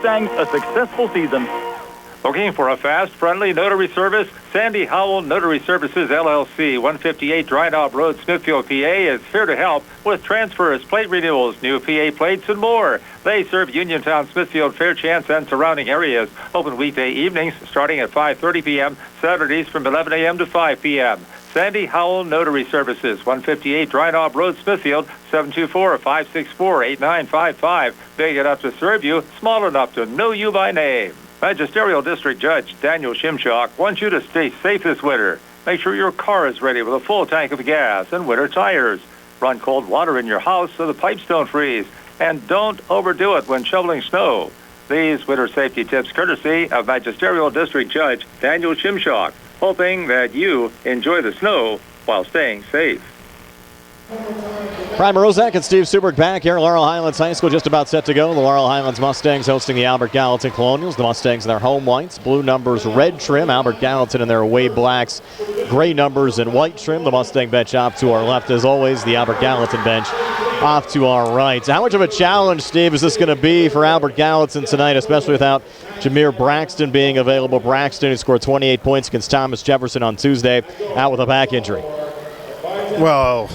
Mustangs a successful season. Looking for a fast, friendly notary service? Sandy Howell Notary Services, LLC, 158 Dry Knob Road, Smithfield, PA, is here to help with transfers, plate renewals, new PA plates, and more. They serve Uniontown, Smithfield, Fairchance, and surrounding areas. Open weekday evenings starting at 5:30 p.m., Saturdays from 11 a.m. to 5 p.m. Sandy Howell Notary Services, 158 Dry Knob Road, Smithfield, 724-564-8955. Big enough to serve you, small enough to know you by name. Magisterial District Judge Daniel Shimshock wants you to stay safe this winter. Make sure your car is ready with a full tank of gas and winter tires. Run cold water in your house so the pipes don't freeze. And don't overdo it when shoveling snow. These winter safety tips courtesy of Magisterial District Judge Daniel Shimshock, hoping that you enjoy the snow while staying safe. Brian Morozak and Steve Suberg back here at Laurel Highlands High School, just about set to go. The Laurel Highlands Mustangs hosting the Albert Gallatin Colonials. The Mustangs in their home whites, blue numbers, red trim. Albert Gallatin in their away blacks, gray numbers and white trim. The Mustang bench off to our left, as always. The Albert Gallatin bench off to our right. How much of a challenge, Steve, is this going to be for Albert Gallatin tonight, especially without Jameer Braxton being available? Braxton, who scored 28 points against Thomas Jefferson on Tuesday, out with a back injury. Well,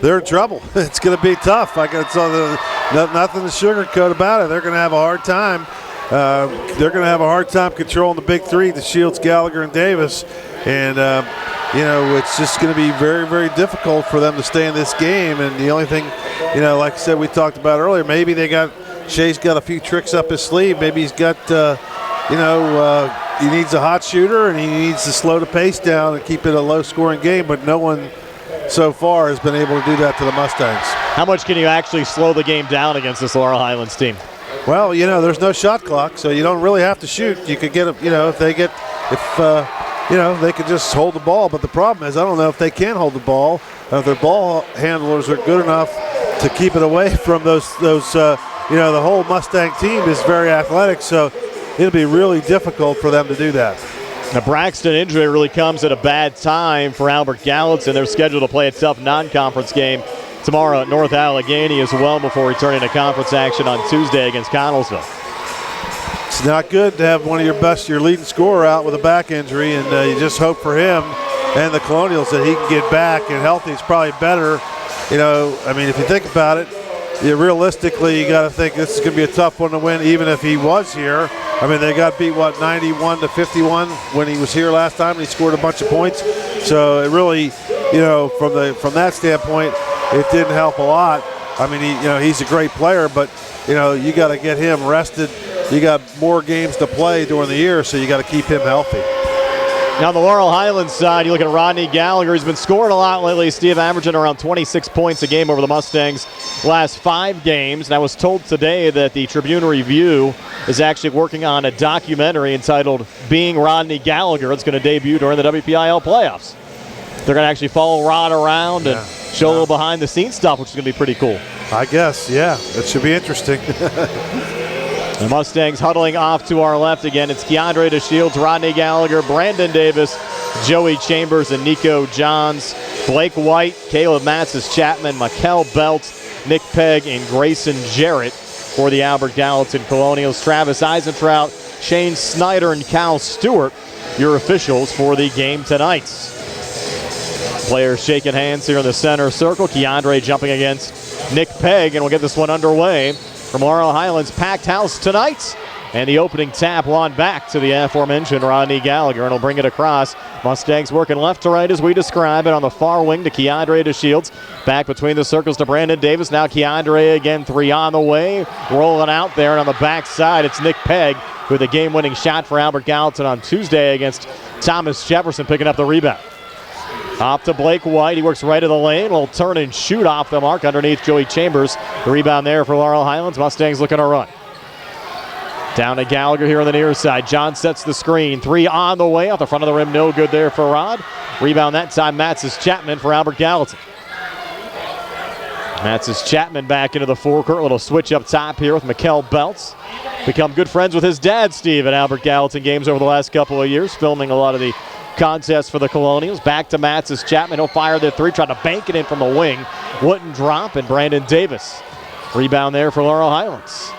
they're in trouble. It's going to be tough. Nothing to sugarcoat about it. They're going to have a hard time. They're going to have a hard time controlling the big three, the Shields, Gallagher, and Davis. And, it's just going to be very, very difficult for them to stay in this game. And the only thing, like I said, we talked about earlier, maybe Shea's got a few tricks up his sleeve. Maybe he's got, he needs a hot shooter, and he needs to slow the pace down and keep it a low-scoring game, but no one so far has been able to do that to the Mustangs. How much can you actually slow the game down against this Laurel Highlands team? Well, there's no shot clock, so you don't really have to shoot. You could get, if they could just hold the ball. But the problem is, I don't know if they can hold the ball. Their ball handlers are good enough to keep it away from those. The whole Mustang team is very athletic, so it'll be really difficult for them to do that. The Braxton injury really comes at a bad time for Albert Gallatin. They're scheduled to play a tough non-conference game tomorrow at North Allegheny as well before returning to conference action on Tuesday against Connellsville. It's not good to have one of your leading scorer out with a back injury, and you just hope for him and the Colonials that he can get back and healthy. It's probably better. If you think about it, realistically, you got to think this is going to be a tough one to win, even if he was here. They got beat 91-51 when he was here last time, and he scored a bunch of points. So it really, from that standpoint, it didn't help a lot. He's a great player, but you got to get him rested. You got more games to play during the year, so you got to keep him healthy. Now, on the Laurel Highlands side, you look at Rodney Gallagher. He's been scoring a lot lately, Steve, averaging around 26 points a game over the Mustangs last 5 games. And I was told today that the Tribune Review is actually working on a documentary entitled Being Rodney Gallagher. It's going to debut during the WPIAL playoffs. They're going to actually follow Rod around and show a little behind-the-scenes stuff, which is going to be pretty cool. I guess, yeah. It should be interesting. The Mustangs huddling off to our left again. It's Keandre DeShields, Rodney Gallagher, Brandon Davis, Joey Chambers, and Nico Johns. Blake White, Caleb Matzes-Chapman, Mikel Belt, Nick Pegg, and Grayson Jarrett for the Albert Gallatin Colonials. Travis Eisentrout, Shane Snyder, and Cal Stewart, your officials for the game tonight. Players shaking hands here in the center circle. Keandre jumping against Nick Pegg, and we'll get this one underway from Laurel Highlands' packed house tonight. And the opening tap will on back to the aforementioned Rodney Gallagher, and he'll bring it across. Mustangs working left to right as we describe it on the far wing to Keandre DeShields. Back between the circles to Brandon Davis. Now Keandre again, 3 on the way. Rolling out there, and on the back side, it's Nick Pegg with a game-winning shot for Albert Gallatin on Tuesday against Thomas Jefferson, picking up the rebound. Off to Blake White. He works right of the lane. Will turn and shoot off the mark underneath Joey Chambers. The rebound there for Laurel Highlands. Mustangs looking to run. Down to Gallagher here on the near side. John sets the screen. 3 on the way. Off the front of the rim. No good there for Rod. Rebound that time. Matzes-Chapman for Albert Gallatin. Matzes-Chapman back into the forecourt. Little switch up top here with Mikel Belts. Become good friends with his dad, Steve, at Albert Gallatin games over the last couple of years. Filming a lot of the contest for the Colonials. Back to Matzes-Chapman. He'll fire the 3, try to bank it in from the wing. Wouldn't drop, and Brandon Davis. Rebound there for Laurel Highlands.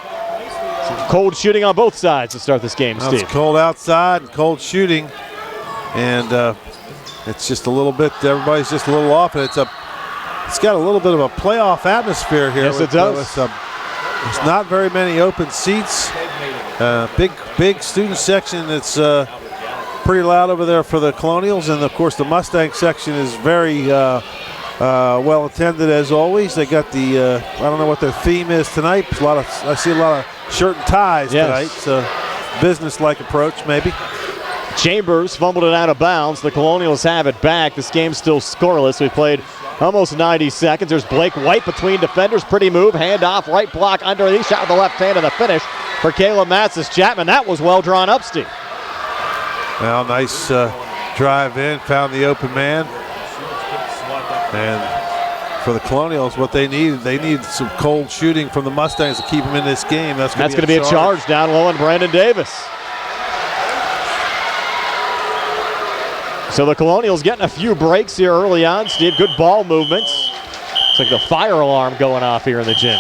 Cold shooting on both sides to start this game, Steve. It's cold outside and cold shooting, and it's just a little bit. Everybody's just a little off, and it's got a little bit of a playoff atmosphere here. Yes, it does. There's not very many open seats. Big student section that's pretty loud over there for the Colonials, and of course the Mustang section is very well attended as always. They got the I don't know what their theme is tonight. I see a lot of shirt and ties tonight. So business-like approach maybe. Chambers fumbled it out of bounds. The Colonials have it back. This game's still scoreless. We played almost 90 seconds. There's Blake White between defenders. Pretty move. Hand off. Right block underneath. Shot with the left hand and the finish for Caleb Matzis-Chapman. That was well drawn up, Steve. Well, nice drive in. Found the open man. And for the Colonials, what they need some cold shooting from the Mustangs to keep them in this game. That's going to be a charge down low on Brandon Davis. So the Colonials getting a few breaks here early on, Steve. Good ball movements. It's like the fire alarm going off here in the gym.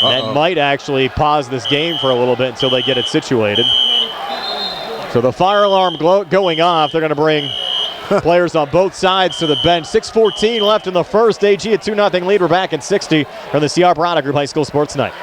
That might actually pause this game for a little bit until they get it situated. So the fire alarm going off. They're going to bring players on both sides to the bench. 6:14 left in the first. AG a 2-0 lead. We're back in 60 from the CR Product Group High School Sports Night.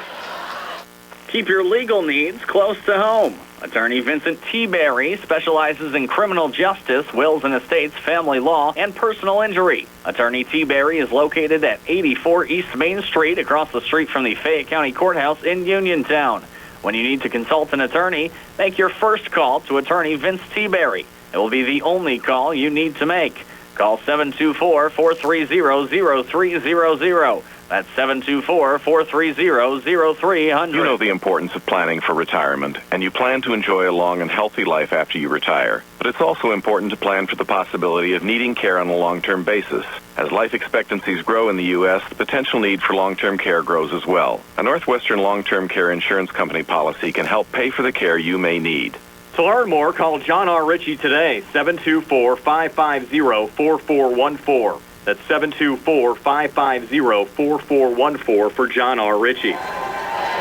Keep your legal needs close to home. Attorney Vincent T. Berry specializes in criminal justice, wills and estates, family law, and personal injury. Attorney T. Berry is located at 84 East Main Street, across the street from the Fayette County Courthouse in Uniontown. When you need to consult an attorney, make your first call to Attorney Vince T. Berry. It will be the only call you need to make. Call 724-430-0300. That's 724-430-0300. You know the importance of planning for retirement, and you plan to enjoy a long and healthy life after you retire. But it's also important to plan for the possibility of needing care on a long-term basis. As life expectancies grow in the U.S., the potential need for long-term care grows as well. A Northwestern long-term care insurance company policy can help pay for the care you may need. To learn more, call John R. Ritchie today, 724-550-4414. That's 724-550-4414 for John R. Ritchie.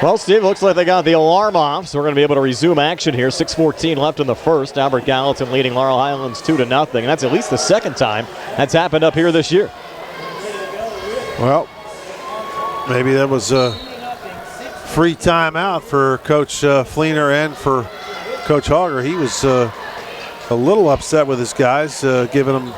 Well, Steve, looks like they got the alarm off, so we're going to be able to resume action here. 6:14 left in the first. Albert Gallatin leading Laurel Highlands 2-0, and that's at least the second time that's happened up here this year. Well, maybe that was a free timeout for Coach Fleener and for Coach Hogger. He was a little upset with his guys, giving them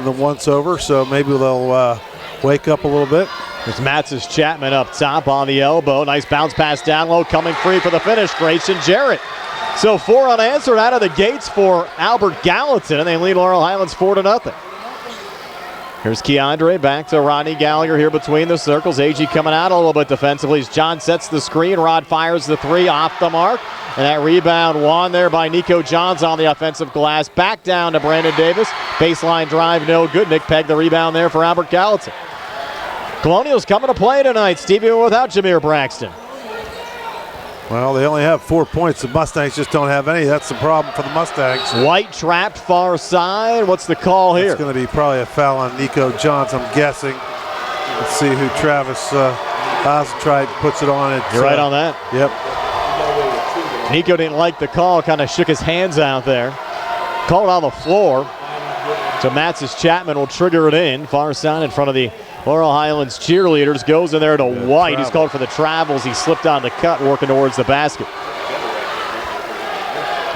the once-over, so maybe they'll wake up a little bit. There's Matzis-Chapman up top on the elbow. Nice bounce pass down low, coming free for the finish. Grayson Jarrett. So 4 unanswered out of the gates for Albert Gallatin, and they lead Laurel Highlands 4-0. Here's Keandre back to Rodney Gallagher here between the circles. AG coming out a little bit defensively as John sets the screen. Rod fires the three off the mark. And that rebound won there by Nico Johns on the offensive glass. Back down to Brandon Davis. Baseline drive, no good. Nick pegged the rebound there for Albert Gallatin. Colonials coming to play tonight. Stevie without Jameer Braxton. Well, they only have 4 points. The Mustangs just don't have any. That's the problem for the Mustangs. White trapped far side. What's the call here? It's going to be probably a foul on Nico Johns, I'm guessing. Let's see who Travis Ozentried puts it on. You're right on that. Yep. Nico didn't like the call, kind of shook his hands out there. Called on the floor. So Matzis-Chapman will trigger it in. Far side in front of the Laurel Highlands cheerleaders. Goes in there to White. He's called for the travels. He slipped on the cut, working towards the basket.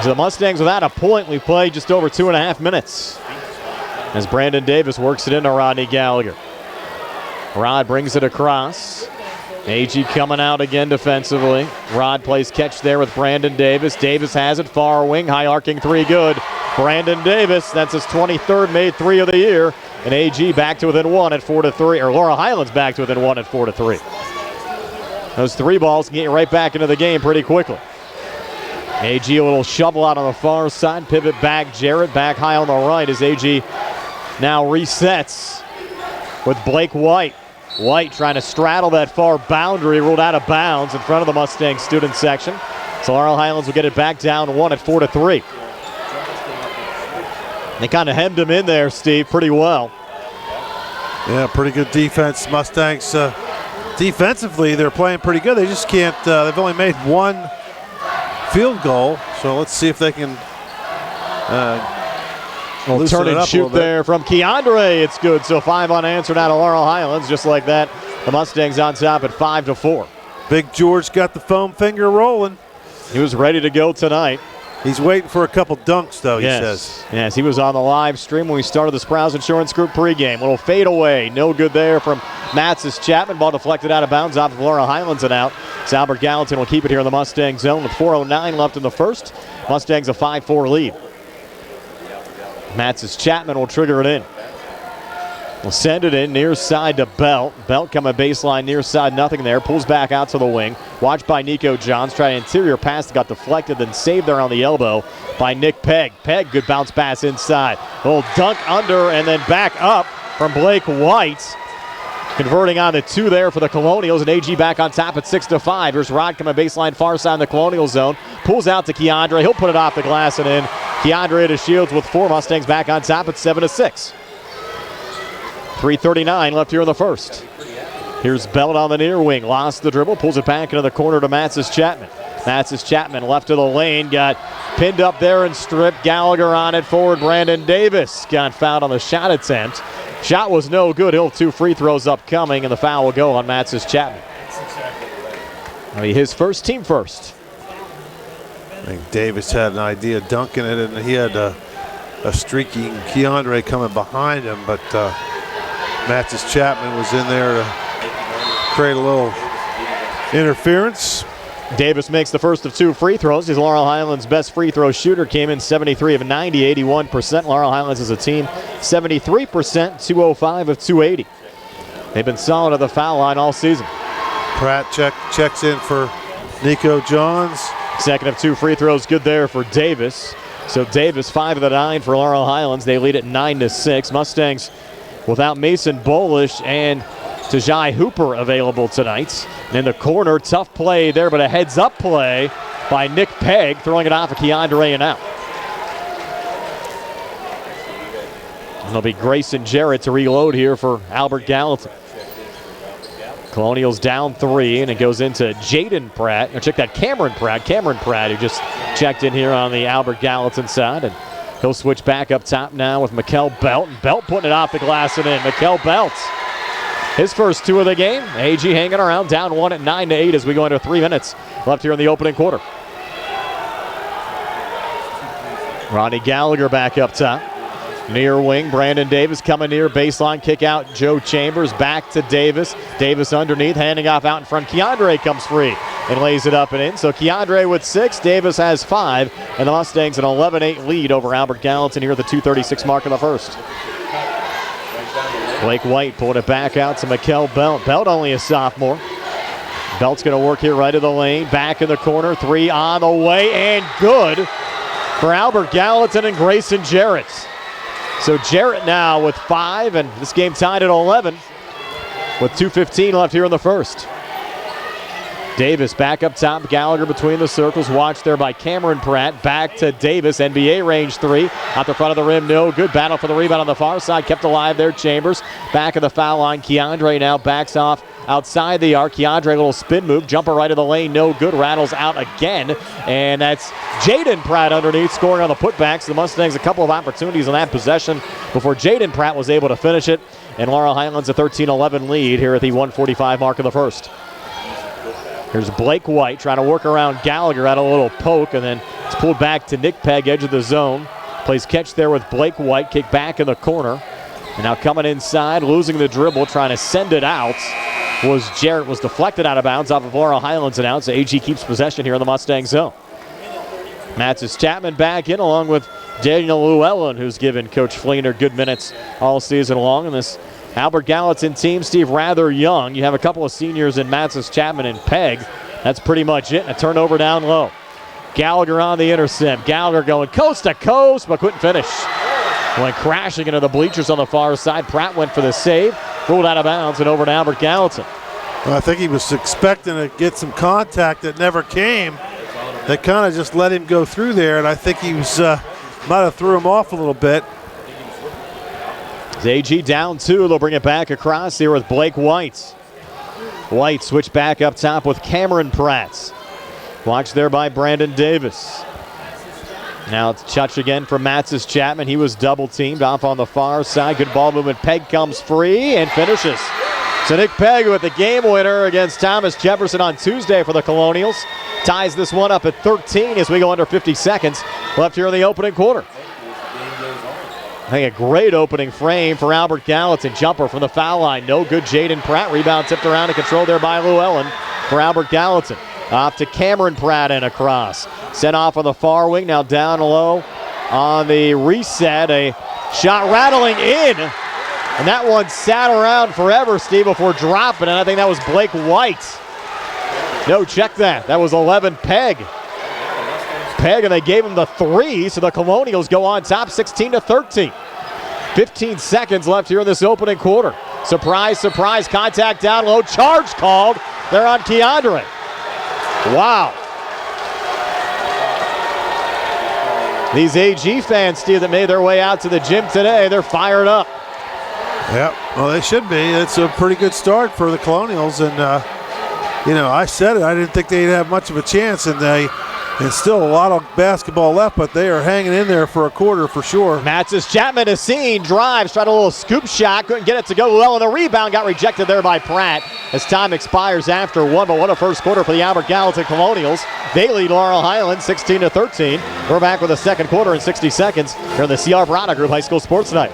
So the Mustangs without a point. We play just over 2.5 minutes. As Brandon Davis works it into Rodney Gallagher. Rod brings it across. AG coming out again defensively. Rod plays catch there with Brandon Davis. Davis has it, far wing, high arcing three, good. Brandon Davis, that's his 23rd made three of the year. And AG back to within one at 4-3, or Laurel Highlands back to within one at 4-3. Those three balls can get you right back into the game pretty quickly. AG a little shovel out on the far side, pivot back, Jarrett back high on the right as AG now resets with Blake White. White trying to straddle that far boundary, ruled out of bounds in front of the Mustang student section. So Laurel Highlands will get it back down one at 4-3. They kind of hemmed him in there, Steve, pretty well. Yeah, pretty good defense. Mustangs defensively, they're playing pretty good. They just can't, they've only made one field goal. So let's see if they can turn and shoot there from Keandre. It's good. So 5 unanswered out of Laurel Highlands. Just like that, the Mustangs on top at 5-4. Big George got the foam finger rolling. He was ready to go tonight. He's waiting for a couple dunks, though, he says. Yes, he was on the live stream when we started the Sprouse Insurance Group pregame. Little fade away. No good there from Matzis Chapman. Ball deflected out of bounds off of Laurel Highlands and out. So Albert Gallatin will keep it here in the Mustang zone with 4:09 left in the first. Mustangs a 5-4 lead. Matzis Chapman will trigger it in. Will send it in near side to Belt. Belt coming baseline near side, nothing there. Pulls back out to the wing. Watched by Nico Johns. Try an interior pass that got deflected, then saved there on the elbow by Nick Pegg. Pegg, good bounce pass inside. A little dunk under and then back up from Blake White. Converting on the 2 there for the Colonials, and AG back on top at 6-5. Here's Rod coming baseline far side in the Colonial zone. Pulls out to Keandre. He'll put it off the glass and in. Keandre to Shields with 4. Mustangs back on top at 7-6. 3:39 left here in the first. Here's Belt on the near wing. Lost the dribble. Pulls it back into the corner to Matzis Chapman. Matzis Chapman left of the lane. Got pinned up there and stripped. Gallagher on it. Forward Brandon Davis got fouled on the shot attempt. Shot was no good. He'll have 2 free throws upcoming, and the foul will go on Matzis Chapman. His first, team first. I think Davis had an idea of dunking it, and he had a streaky Keandre coming behind him, but Matzis Chapman was in there to create a little interference. Davis makes the first of 2 free throws. He's Laurel Highlands' best free throw shooter. Came in 73 of 90, 81%. Laurel Highlands as a team, 73%, 205 of 280. They've been solid at the foul line all season. Pratt checks in for Nico Johns. Second of 2 free throws, good there for Davis. So Davis, 5 of the 9 for Laurel Highlands. They lead at 9-6. Mustangs without Mason Bolish and Tajai Hooper available tonight. And in the corner, tough play there, but a heads-up play by Nick Pegg, throwing it off of Keandre and out. And it'll be Grayson Jarrett to reload here for Albert Gallatin. Colonials down 3, and it goes into Jaden Pratt. Now check that, Cameron Pratt, who just checked in here on the Albert Gallatin side. And he'll switch back up top now with Mikel Belt. And Belt putting it off the glass and in. Mikel Belt, his first 2 of the game. AG hanging around, down 1 at 9-8 as we go into 3 minutes left here in the opening quarter. Ronnie Gallagher back up top. Near wing, Brandon Davis coming near baseline, kick out Joe Chambers, back to Davis. Davis underneath, handing off out in front. Keandre comes free and lays it up and in. So Keandre with 6, Davis has 5, and the Mustangs an 11-8 lead over Albert Gallatin here at the 2:36 mark of the first. Blake White pulling it back out to Mikel Belt. Belt only a sophomore. Belt's going to work here right of the lane, back in the corner, 3 on the way, and good for Albert Gallatin and Grayson Jarrett. So Jarrett now with 5, and this game tied at 11 with 2:15 left here in the first. Davis back up top, Gallagher between the circles, watched there by Cameron Pratt. Back to Davis, NBA range 3. Out the front of the rim, no good. Battle for the rebound on the far side, kept alive there, Chambers. Back of the foul line, Keandre now backs off outside the arc. Keandre, a little spin move, jumper right of the lane, no good. Rattles out again, and that's Jaden Pratt underneath, scoring on the putbacks. The Mustangs a couple of opportunities on that possession before Jaden Pratt was able to finish it. And Laurel Highlands a 13-11 lead here at the 1:45 mark of the first. Here's Blake White trying to work around Gallagher, at a little poke, and then it's pulled back to Nick Pegg, edge of the zone. Plays catch there with Blake White, kick back in the corner. And now coming inside, losing the dribble, trying to send it out. Jarrett was deflected out of bounds off of Laurel Highlands and out, so AG keeps possession here in the Mustang zone. Matzis Chapman back in along with Daniel Llewellyn, who's given Coach Fleener good minutes all season long. And this Albert Gallatin team, Steve, rather young. You have a couple of seniors in Matzis Chapman and Pegg. That's pretty much it. A turnover down low. Gallagher on the intercept. Gallagher going coast to coast, but couldn't finish. Went crashing into the bleachers on the far side. Pratt went for the save, ruled out of bounds, and over to Albert Gallatin. Well, I think he was expecting to get some contact that never came. They kind of just let him go through there, and I think he was might have threw him off a little bit. AG down 2. They'll bring it back across here with Blake White. White switch back up top with Cameron Pratt. Blocked there by Brandon Davis. Now it's touch again for Matsis Chapman. He was double teamed off on the far side. Good ball movement. Pegg comes free and finishes. So Nick Pegg with the game winner against Thomas Jefferson on Tuesday for the Colonials. Ties this one up at 13 as we go under 50 seconds left here in the opening quarter. I think a great opening frame for Albert Gallatin. Jumper from the foul line. No good. Jaden Pratt. Rebound tipped around and controlled there by Llewellyn for Albert Gallatin. Off to Cameron Pratt and across. Sent off on the far wing. Now down low on the reset. A shot rattling in. And that one sat around forever, Steve, before dropping. And I think that was Blake White. No, check that. That was 11 Pegg. Pegg, and they gave him the 3. So the Colonials go on top 16-13. 15 seconds left here in this opening quarter. Surprise, surprise. Contact down low. Charge called. They're on Keandre. Wow. These AG fans, Steve, that made their way out to the gym today, they're fired up. Yep, well, they should be. It's a pretty good start for the Colonials. And, I said it. I didn't think they'd have much of a chance. And still a lot of basketball left, but they are hanging in there for a quarter for sure. Matsis Chapman is seen, drives, tried a little scoop shot, couldn't get it to go well, and the rebound got rejected there by Pratt as time expires after one. But what a first quarter for the Albert Gallatin Colonials. They lead Laurel Highlands 16-13. We're back with a second quarter in 60 seconds here on the C.R. Brada Group High School Sports Night.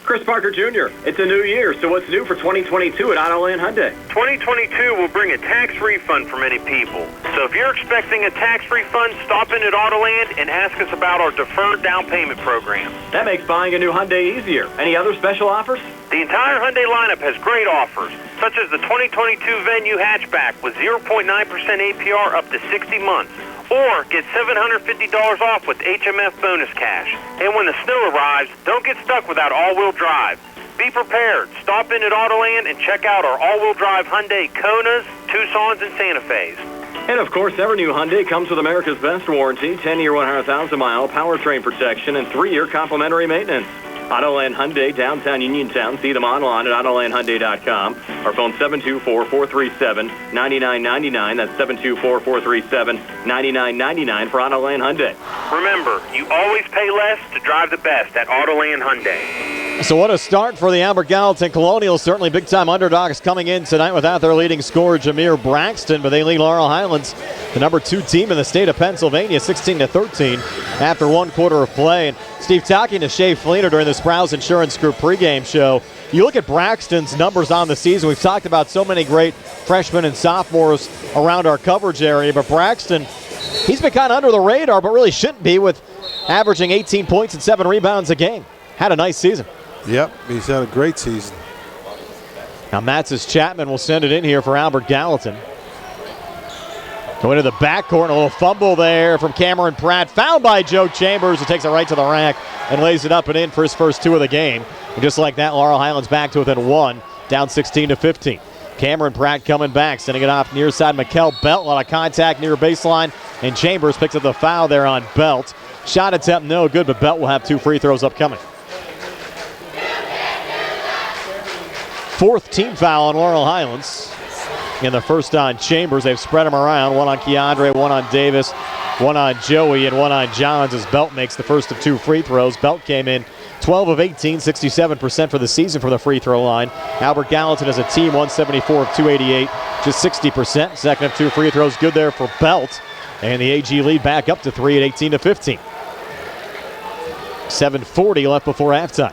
Chris Parker Jr., it's a new year, so what's new for 2022 at Autoland Hyundai? 2022 will bring a tax refund for many people. So if you're expecting a tax refund, stop in at Autoland and ask us about our deferred down payment program. That makes buying a new Hyundai easier. Any other special offers? The entire Hyundai lineup has great offers, such as the 2022 Venue hatchback with 0.9% APR up to 60 months. Or get $750 off with HMF bonus cash. And when the snow arrives, don't get stuck without all-wheel drive. Be prepared. Stop in at Autoland and check out our all-wheel drive Hyundai Konas, Tucsons, and Santa Fe's. And of course, every new Hyundai comes with America's best warranty, 10-year, 100,000-mile powertrain protection, and 3-year complimentary maintenance. Autoland Hyundai, downtown Uniontown. See them online at AutolandHyundai.com. Our phone 724-437-9999. That's 724-437-9999 for Autoland Hyundai. Remember, you always pay less to drive the best at Autoland Hyundai. So what a start for the Albert Gallatin Colonials. Certainly big-time underdogs coming in tonight without their leading scorer, Jameer Braxton, but they lead Laurel Highlands, the number 2 team in the state of Pennsylvania, 16-13 after one quarter of play. And Steve, talking to Shea Fleener during the Sprouse Insurance Group pregame show, you look at Braxton's numbers on the season. We've talked about so many great freshmen and sophomores around our coverage area, but Braxton, he's been kind of under the radar, but really shouldn't be, with averaging 18 points and 7 rebounds a game. Had a nice season. Yep, he's had a great season. Now Matsis Chapman will send it in here for Albert Gallatin. Going to the backcourt, a little fumble there from Cameron Pratt. Fouled by Joe Chambers, who takes it right to the rack and lays it up and in for his first 2 of the game. And just like that, Laurel Highlands back to within 1, down 16-15. Cameron Pratt coming back, sending it off near side. Mikkel Belt, a lot of contact near baseline, and Chambers picks up the foul there on Belt. Shot attempt no good, but Belt will have 2 free throws upcoming. 4th team foul on Laurel Highlands. In the first on Chambers, they've spread them around. 1 on Keandre, 1 on Davis, 1 on Joey, and 1 on Johns as Belt makes the first of 2 free throws. Belt came in 12 of 18, 67% for the season from the free throw line. Albert Gallatin as a team, 174 of 288, just 60%. Second of 2 free throws, good there for Belt. And the AG lead back up to 3 at 18-15. 7:40 left before halftime.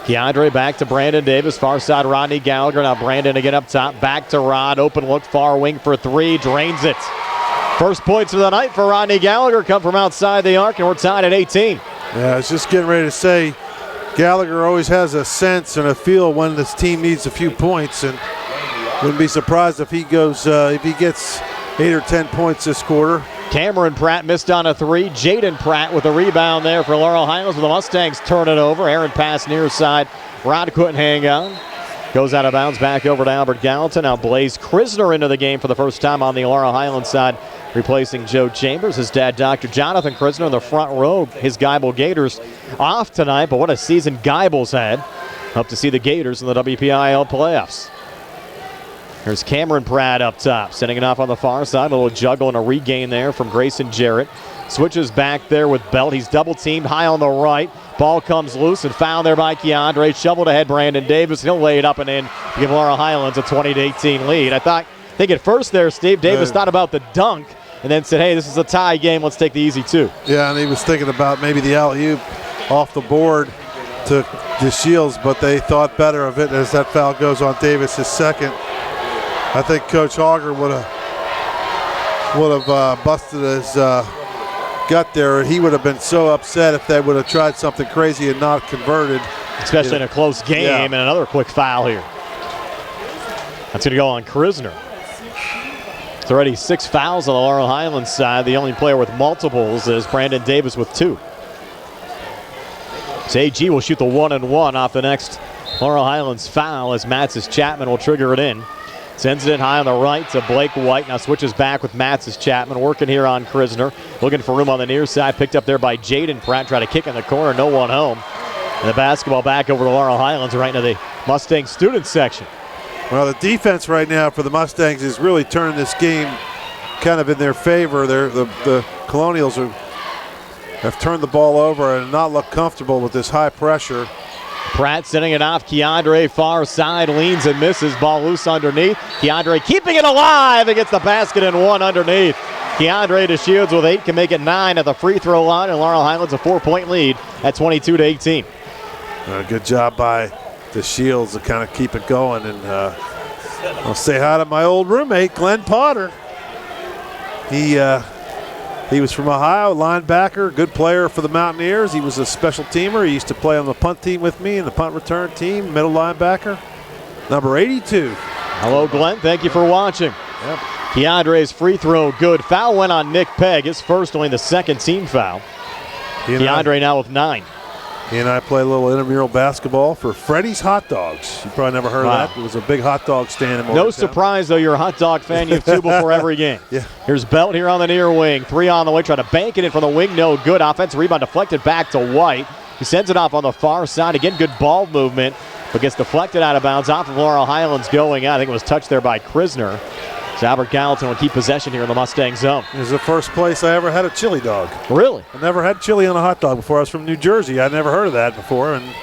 Keandre back to Brandon Davis, far side Rodney Gallagher. Now Brandon again up top, back to Rod, open look, far wing for 3, drains it. First points of the night for Rodney Gallagher come from outside the arc, and we're tied at 18. Yeah, I was just getting ready to say, Gallagher always has a sense and a feel when this team needs a few points, and wouldn't be surprised if he goes, if he gets 8 or 10 points this quarter. Cameron Pratt missed on a 3. Jaden Pratt with a rebound there for Laurel Highlands, with the Mustangs turn it over. Aaron pass near side. Rod couldn't hang on. Goes out of bounds back over to Albert Gallatin. Now Blaze Krisner into the game for the first time on the Laurel Highlands side, replacing Joe Chambers. His dad, Dr. Jonathan Krisner, in the front row. His Geibel Gators off tonight, but what a season Geibel's had. Hope to see the Gators in the WPIAL playoffs. There's Cameron Pratt up top, sending it off on the far side. A little juggle and a regain there from Grayson Jarrett. Switches back there with Belt. He's double teamed high on the right. Ball comes loose and fouled there by Keandre. Shoveled ahead Brandon Davis. He'll lay it up and in to give Laurel Highlands a 20-18 lead. I think at first there, Steve Davis thought about the dunk and then said, hey, this is a tie game. Let's take the easy two. Yeah, and he was thinking about maybe the alley-oop off the board to DeShields, but they thought better of it as that foul goes on Davis, his second. I think Coach Auger would have busted his gut there. He would have been so upset if they would have tried something crazy and not converted. Especially in a close game, and another quick foul here. That's going to go on Krisner. It's already 6 fouls on the Laurel Highlands side. The only player with multiples is Brandon Davis with 2. So AG will shoot the 1-and-1 off the next Laurel Highlands foul as Matsis Chapman will trigger it in. Sends it in high on the right to Blake White. Now switches back with Matsis Chapman. Working here on Krisner. Looking for room on the near side. Picked up there by Jaden Pratt. Try to kick in the corner. No one home. And the basketball back over to Laurel Highlands right into the Mustang student section. Well, the defense right now for the Mustangs is really turning this game kind of in their favor. The Colonials have turned the ball over and not looked comfortable with this high pressure. Pratt sending it off. Keandre far side leans and misses. Ball loose underneath. Keandre keeping it alive and gets the basket and 1 underneath. Keandre DeShields with 8 can make it 9 at the free throw line, and Laurel Highlands a 4-point lead at 22-18. Good job by DeShields to kind of keep it going. And I'll say hi to my old roommate, Glenn Potter. He was from Ohio, linebacker, good player for the Mountaineers. He was a special teamer. He used to play on the punt team with me and the punt return team, middle linebacker, number 82. Hello, Glenn. Thank you for watching. Yep. Keandre's free throw good. Foul went on Nick Pegg. His first, only the second team foul. Keandre now with 9. He and I play a little intramural basketball for Freddy's Hot Dogs. You probably never heard of that. It was a big hot dog stand in Morgantown. No surprise, though, you're a hot dog fan. You have 2 before every game. Yeah. Here's Belt here on the near wing. 3 on the way, trying to bank it in from the wing. No good. Offensive rebound deflected back to White. He sends it off on the far side. Again, good ball movement, but gets deflected out of bounds off of Laurel Highlands going out. I think it was touched there by Krisner. So Albert Gallatin will keep possession here in the Mustang zone. This is the first place I ever had a chili dog. Really? I never had chili on a hot dog before. I was from New Jersey. I'd never heard of that before. And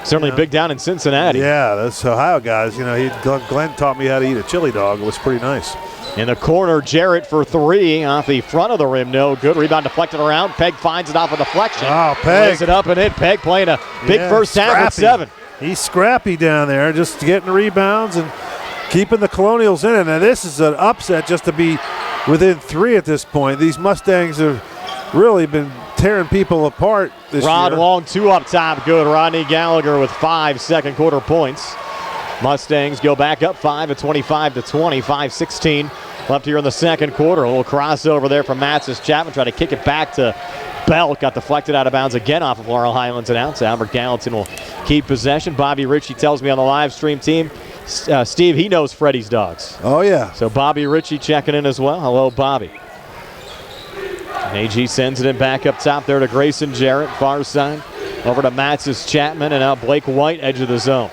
certainly big down in Cincinnati. Yeah, those Ohio guys. Glenn taught me how to eat a chili dog. It was pretty nice. In the corner, Jarrett for 3 off the front of the rim. No good. Rebound deflected around. Pegg finds it off a deflection. Oh, Pegg. Lays it up and in. Pegg playing a big first half with 7. He's scrappy down there, just getting rebounds and keeping the Colonials in it. Now this is an upset just to be within 3 at this point. These Mustangs have really been tearing people apart this Rod year. Long, 2 up top. Good. Rodney Gallagher with 5 second quarter points. Mustangs go back up 5 at 25-20. 5:16 left here in the second quarter. A little crossover there from Matsis Chapman. Trying to kick it back to Belt. Got deflected out of bounds again off of Laurel Highlands and out. So Albert Gallatin will keep possession. Bobby Ritchie tells me on the live stream team, Steve, he knows Freddy's dogs. Oh, yeah. So Bobby Ritchie checking in as well. Hello, Bobby. AG sends it in back up top there to Grayson Jarrett, far side. Over to Matsis Chapman, and now Blake White, edge of the zone.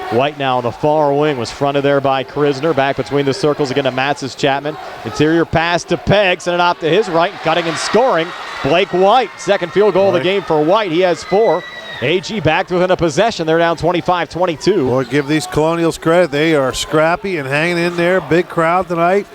White now on the far wing, was fronted there by Krisner. Back between the circles again to Matsis Chapman. Interior pass to Pegg, sent it off to his right, cutting and scoring. Blake White, second field goal of the game for White. He has 4. AG back within a possession. They're down 25-22. Boy, give these Colonials credit. They are scrappy and hanging in there. Big crowd tonight.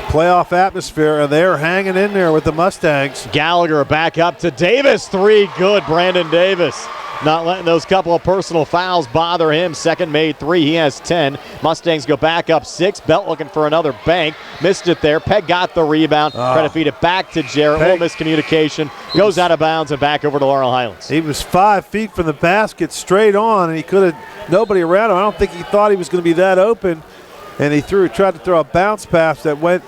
Playoff atmosphere, and they're hanging in there with the Mustangs. Gallagher back up to Davis. 3 good. Brandon Davis not letting those couple of personal fouls bother him. Second made 3. He has 10. Mustangs go back up 6. Belt looking for another bank. Missed it there. Pegg got the rebound. Trying to feed it back to Jarrett. A little miscommunication. Goes out of bounds and back over to Laurel Highlands. He was 5 feet from the basket, straight on, and he could have nobody around him. I don't think he thought he was going to be that open, and he tried to throw a bounce pass that went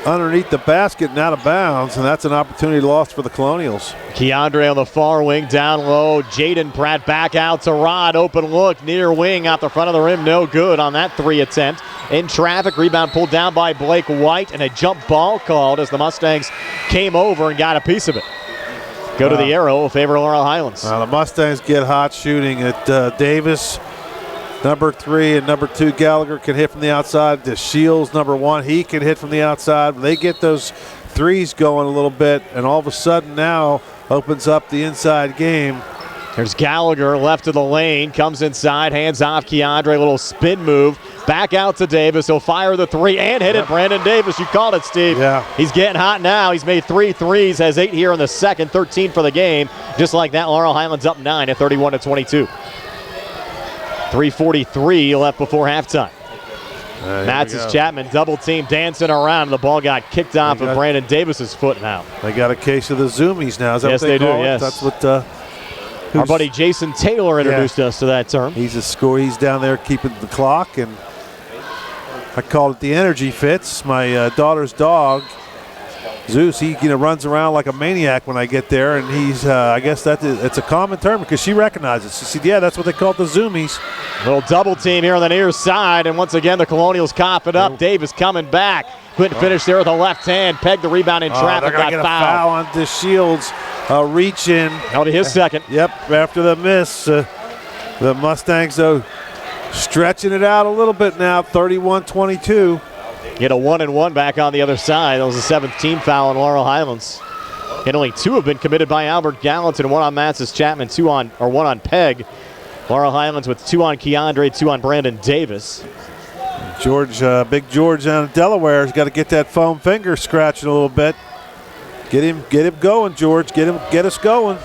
underneath the basket and out of bounds, and that's an opportunity lost for the Colonials. Keandre on the far wing, down low. Jaden Pratt back out to Rod. Open look, near wing, out the front of the rim. No good on that 3 attempt. In traffic, rebound pulled down by Blake White, and a jump ball called as the Mustangs came over and got a piece of it. Go to the arrow, favor Laurel Highlands. The Mustangs get hot shooting at Davis. Number 3 and number 2 Gallagher can hit from the outside. DeShields, number 1, he can hit from the outside. They get those threes going a little bit, and all of a sudden now opens up the inside game. There's Gallagher left of the lane, comes inside, hands off Keandre, a little spin move. Back out to Davis. He'll fire the 3 and hit it. Brandon Davis, you called it, Steve. Yeah. He's getting hot now. He's made 3 threes, has 8 here in the second, 13 for the game. Just like that, Laurel Highlands up 9 at 31-22. 3:43 left before halftime. Matzes Chapman double team dancing around. The ball got kicked off of Brandon Davis's foot now. They got a case of the zoomies now. Is that yes, what they do. call it? Yes, that's what. Our buddy Jason Taylor introduced us to that term. He's a score. He's down there keeping the clock, and I called it the energy fits. My daughter's dog, Zeus, he runs around like a maniac when I get there, and he's I guess it's a common term because she recognizes. She said, "Yeah, that's what they call it, the zoomies." Little double team here on the near side, and once again the Colonials cough it up. Davis coming back. Couldn't finish there with a left hand. Pegged the rebound in traffic. They're gonna get a foul on DeShields. Reach in. That'll be his second. Yep, after the miss. The Mustangs, though, stretching it out a little bit now, 31-22. Get a 1-and-1 back on the other side. That was the 7th team foul on Laurel Highlands. And only 2 have been committed by Albert Gallatin, 1 on Matzes Chapman, 1 on Peg. Laurel Highlands with 2 on Keandre, 2 on Brandon Davis. George, Big George down in Delaware has got to get that foam finger scratching a little bit. Get him going, George. Get us going.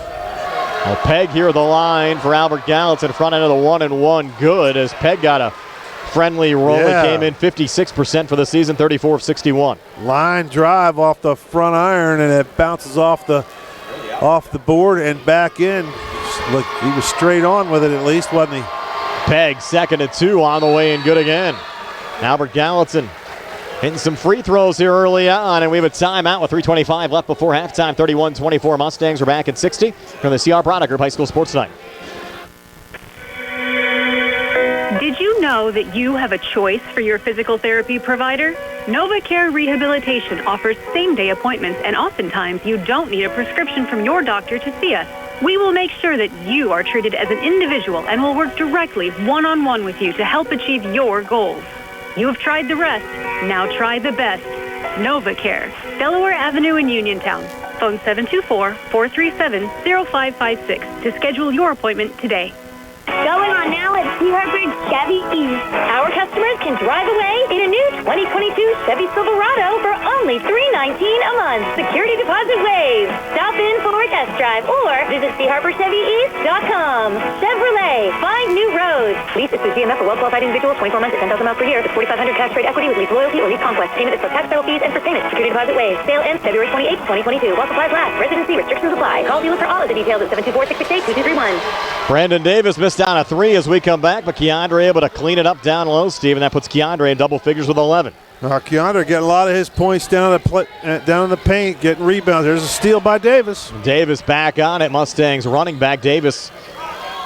Well, Peg here the line for Albert Gallatin, front end of the 1-and-1 good as Peg got a friendly roll. He came in 56% for the season, 34 of 61. Line drive off the front iron, and it bounces off the board and back in. Look, he was straight on with it at least, wasn't he? Peg, 2nd and 2 on the way and good again. Albert Gallatin hitting some free throws here early on, and we have a timeout with 3:25 left before halftime. 31-24 Mustangs are back at 60 from the CR Product Group High School Sports Night. Did you know that you have a choice for your physical therapy provider? NovaCare Rehabilitation offers same-day appointments, and oftentimes you don't need a prescription from your doctor to see us. We will make sure that you are treated as an individual and will work directly one-on-one with you to help achieve your goals. You have tried the rest. Now try the best. NovaCare, Delaware Avenue in Uniontown. Phone 724-437-0556 to schedule your appointment today. Going on now at Sea Harbor Chevy East. Our customers can drive away in a new 2022 Chevy Silverado for only $319 a month. Security deposit waived. Stop in for a test drive or visit SeaHarborChevyEast.com. Chevrolet, find new roads. Lease is through GMF for well-qualified individuals, 24 months at 10,000 miles per year. With $4,500 cash trade equity with lease loyalty or lease conquest. Payment is for tax title fees and for payment. Security deposit waived. Sale ends February 28, 2022. While supplies last. Residency restrictions apply. Call dealer for all of the details at 724-668-2231. Brandon Davis missed down a 3 as we come back, but Keandre able to clean it up down low, Steve, and that puts Keandre in double figures with 11. Keandre getting a lot of his points down in the paint, getting rebounds. There's a steal by Davis. Davis back on it. Mustangs running back. Davis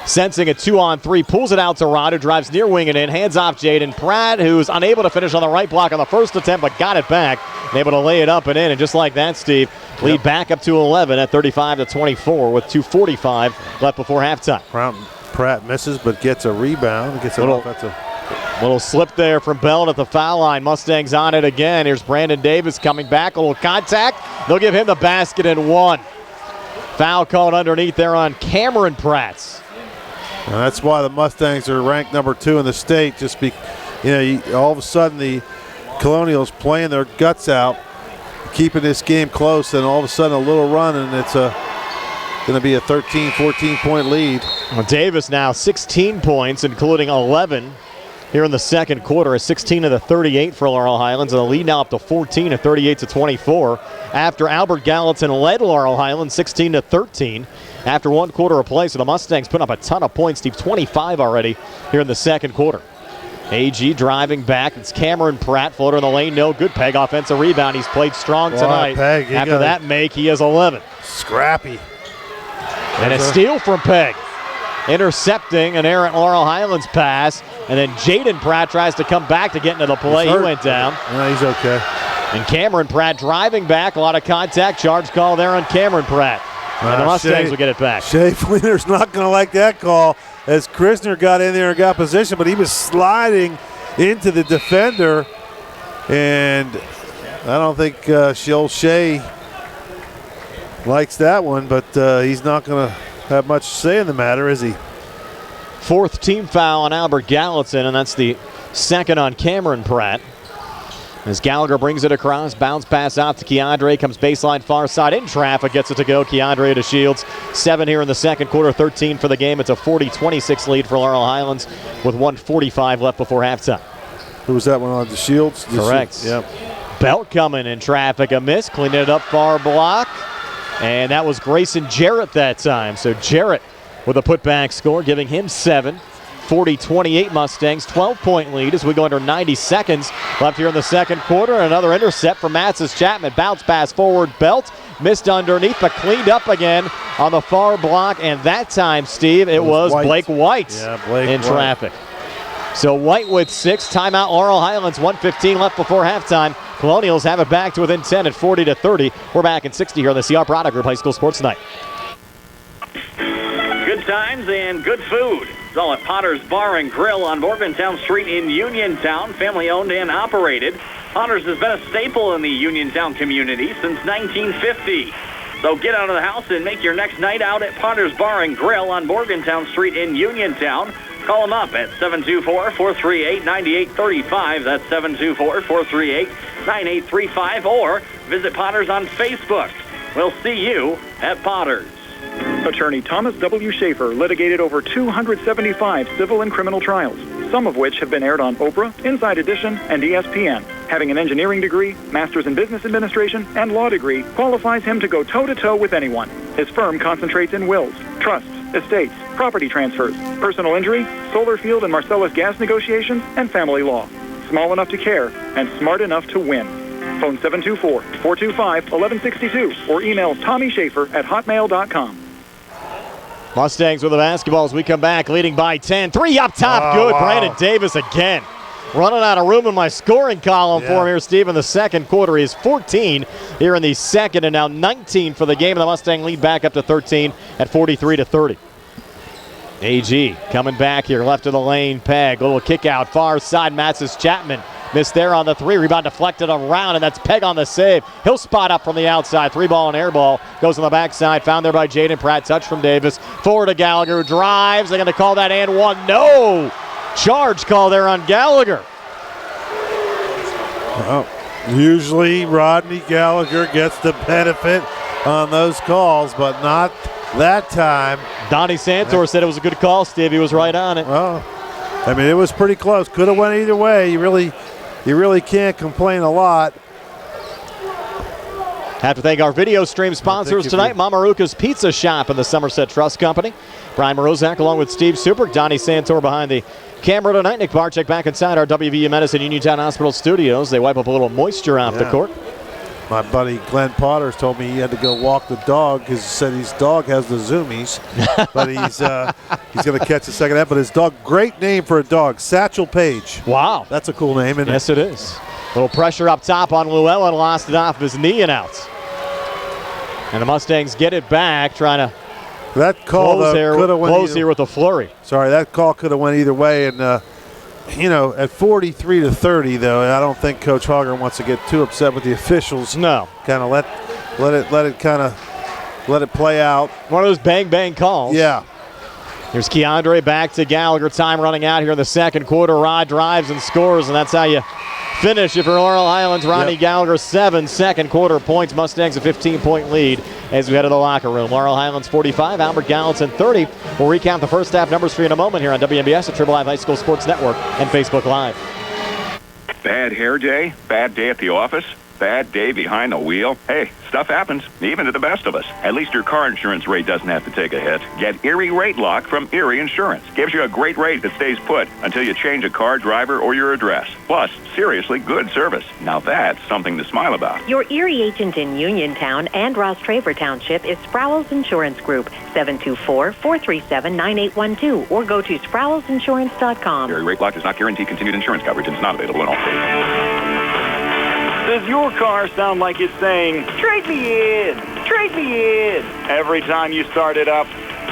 sensing a 2-on-3, pulls it out to Rod, who drives near wing it in, hands off Jaden Pratt, who's unable to finish on the right block on the first attempt, but got it back, and able to lay it up and in, and just like that, Steve, lead back up to 11 at 35-24 with 2:45 left before halftime. Pratt misses, but gets a rebound. Gets a little slip there from Bell at the foul line. Mustangs on it again. Here's Brandon Davis coming back. A little contact. They'll give him the basket and 1. Foul called underneath there on Cameron Pratt. And that's why the Mustangs are ranked number 2 in the state. Just all of a sudden the Colonials playing their guts out, keeping this game close, and all of a sudden a little run, and it's going to be a 13, 14-point lead. Well, Davis now 16 points, including 11 here in the second quarter. A 16 of the 38 for Laurel Highlands, and the lead now up to 14 at 38-24. After Albert Gallatin led Laurel Highlands 16-13 after 1 quarter of play. So the Mustangs put up a ton of points, Steve, 25 already here in the second quarter. AG driving back. It's Cameron Pratt, floater in the lane, no good. Peg offensive rebound. He's played strong tonight. Peg, after that make, he has 11. Scrappy. And a steal from Peg. Intercepting an errant Laurel Highlands pass. And then Jaden Pratt tries to come back to get into the play. He went down. No, he's okay. And Cameron Pratt driving back. A lot of contact. Charge call there on Cameron Pratt. And the Mustangs will get it back. Shea Fleener's not going to like that call as Krisner got in there and got position, but he was sliding into the defender, and I don't think Shea likes that one, but he's not going to have much say in the matter, is he? Fourth team foul on Albert Gallatin, and that's the second on Cameron Pratt. As Gallagher brings it across, bounce pass out to Keandre, comes baseline far side in traffic, gets it to go. Keandre to Shields. 7 here in the second quarter, 13 for the game. It's a 40-26 lead for Laurel Highlands with 1:45 left before halftime. Who was that one on? The Shields? Correct. Yep. Belt coming in traffic, a miss, cleaning it up far block. And that was Grayson Jarrett that time. So Jarrett with a putback score, giving him 7. 40-28 Mustangs, 12-point lead as we go under 90 seconds left here in the second quarter. Another intercept from Matzes Chapman. Bounce pass forward, Belt missed underneath, but cleaned up again on the far block. And that time, Steve, it was Blake White in traffic. So White with 6. Timeout Laurel Highlands, 1:15 left before halftime. Colonials have it back to within 10 at 40-30. We're back in 60 here on the CR Product Group High School Sports Night. Good times and good food. It's all at Potter's Bar and Grill on Morgantown Street in Uniontown, family owned and operated. Potter's has been a staple in the Uniontown community since 1950. So get out of the house and make your next night out at Potter's Bar and Grill on Morgantown Street in Uniontown. Call them up at 724-438-9835. That's 724-438-9835. Or visit Potter's on Facebook. We'll see you at Potter's. Attorney Thomas W. Schaefer litigated over 275 civil and criminal trials, some of which have been aired on Oprah, Inside Edition, and ESPN. Having an engineering degree, master's in business administration, and law degree qualifies him to go toe-to-toe with anyone. His firm concentrates in wills, trusts, estates, property transfers, personal injury, solar field and Marcellus gas negotiations, and family law. Small enough to care and smart enough to win. Phone 724-425-1162 or email TommySchaefer@hotmail.com. Mustangs with the basketball as we come back, leading by 10. 3 up top, good. Wow. Brandon Davis again. Running out of room in my scoring column for him here, Steve, in the second quarter. He is 14 here in the second and now 19 for the game. The Mustang lead back up to 13 at 43-30. AG coming back here, left of the lane, Peg. Little kick out, far side, Matzes Chapman. Missed there on the 3, rebound deflected around, and that's Peg on the save. He'll spot up from the outside. 3-ball and air ball. Goes on the backside, found there by Jaden Pratt. Touch from Davis. Forward to Gallagher, drives. They're going to call that and one. No! Charge call there on Gallagher. Well, usually Rodney Gallagher gets the benefit on those calls, but not that time. Donnie Santor said it was a good call, Steve. He was right on it. Well, I mean, it was pretty close. Could have went either way. You really can't complain a lot. Have to thank our video stream sponsors tonight, Mamaruka's Pizza Shop and the Somerset Trust Company. Brian Morozak along with Steve Super, Donnie Santor behind the camera tonight. Nick Barczyk back inside our WVU Medicine Uniontown Hospital studios. They wipe up a little moisture off the court. My buddy Glenn Potters told me he had to go walk the dog because he said his dog has the zoomies. But he's going to catch the second half. But his dog, great name for a dog, Satchel Paige. Wow. That's a cool name, isn't it? Yes, it is. A little pressure up top on Llewellyn, lost it off his knee and out. And the Mustangs get it back, trying to close here with a flurry. Sorry, that call could have went either way. And, at 43-30, though, I don't think Coach Hogger wants to get too upset with the officials. No. Kind of let it play out. One of those bang calls. Yeah. Here's Keandre back to Gallagher. Time running out here in the second quarter. Rod drives and scores, and that's how you finish if you're Laurel Highlands. Ronnie Gallagher, 7 second quarter points. Mustangs a 15-point lead as we head to the locker room. Laurel Highlands 45, Albert Gallatin 30. We'll recount the first half numbers for you in a moment here on WMBS, the Triple Live High School Sports Network, and Facebook Live. Bad hair day, bad day at the office, bad day behind the wheel. Hey, stuff happens, even to the best of us. At least your car insurance rate doesn't have to take a hit. Get Erie Rate Lock from Erie Insurance. Gives you a great rate that stays put until you change a car, driver, or your address. Plus, seriously good service. Now that's something to smile about. Your Erie agent in Uniontown and Ross Traver Township is Sprowell's Insurance Group, 724-437-9812, or go to sprowellsinsurance.com. Erie Rate Lock does not guarantee continued insurance coverage and is not available in all states. Does your car sound like it's saying, trade me in, Trade me in every time you start it up.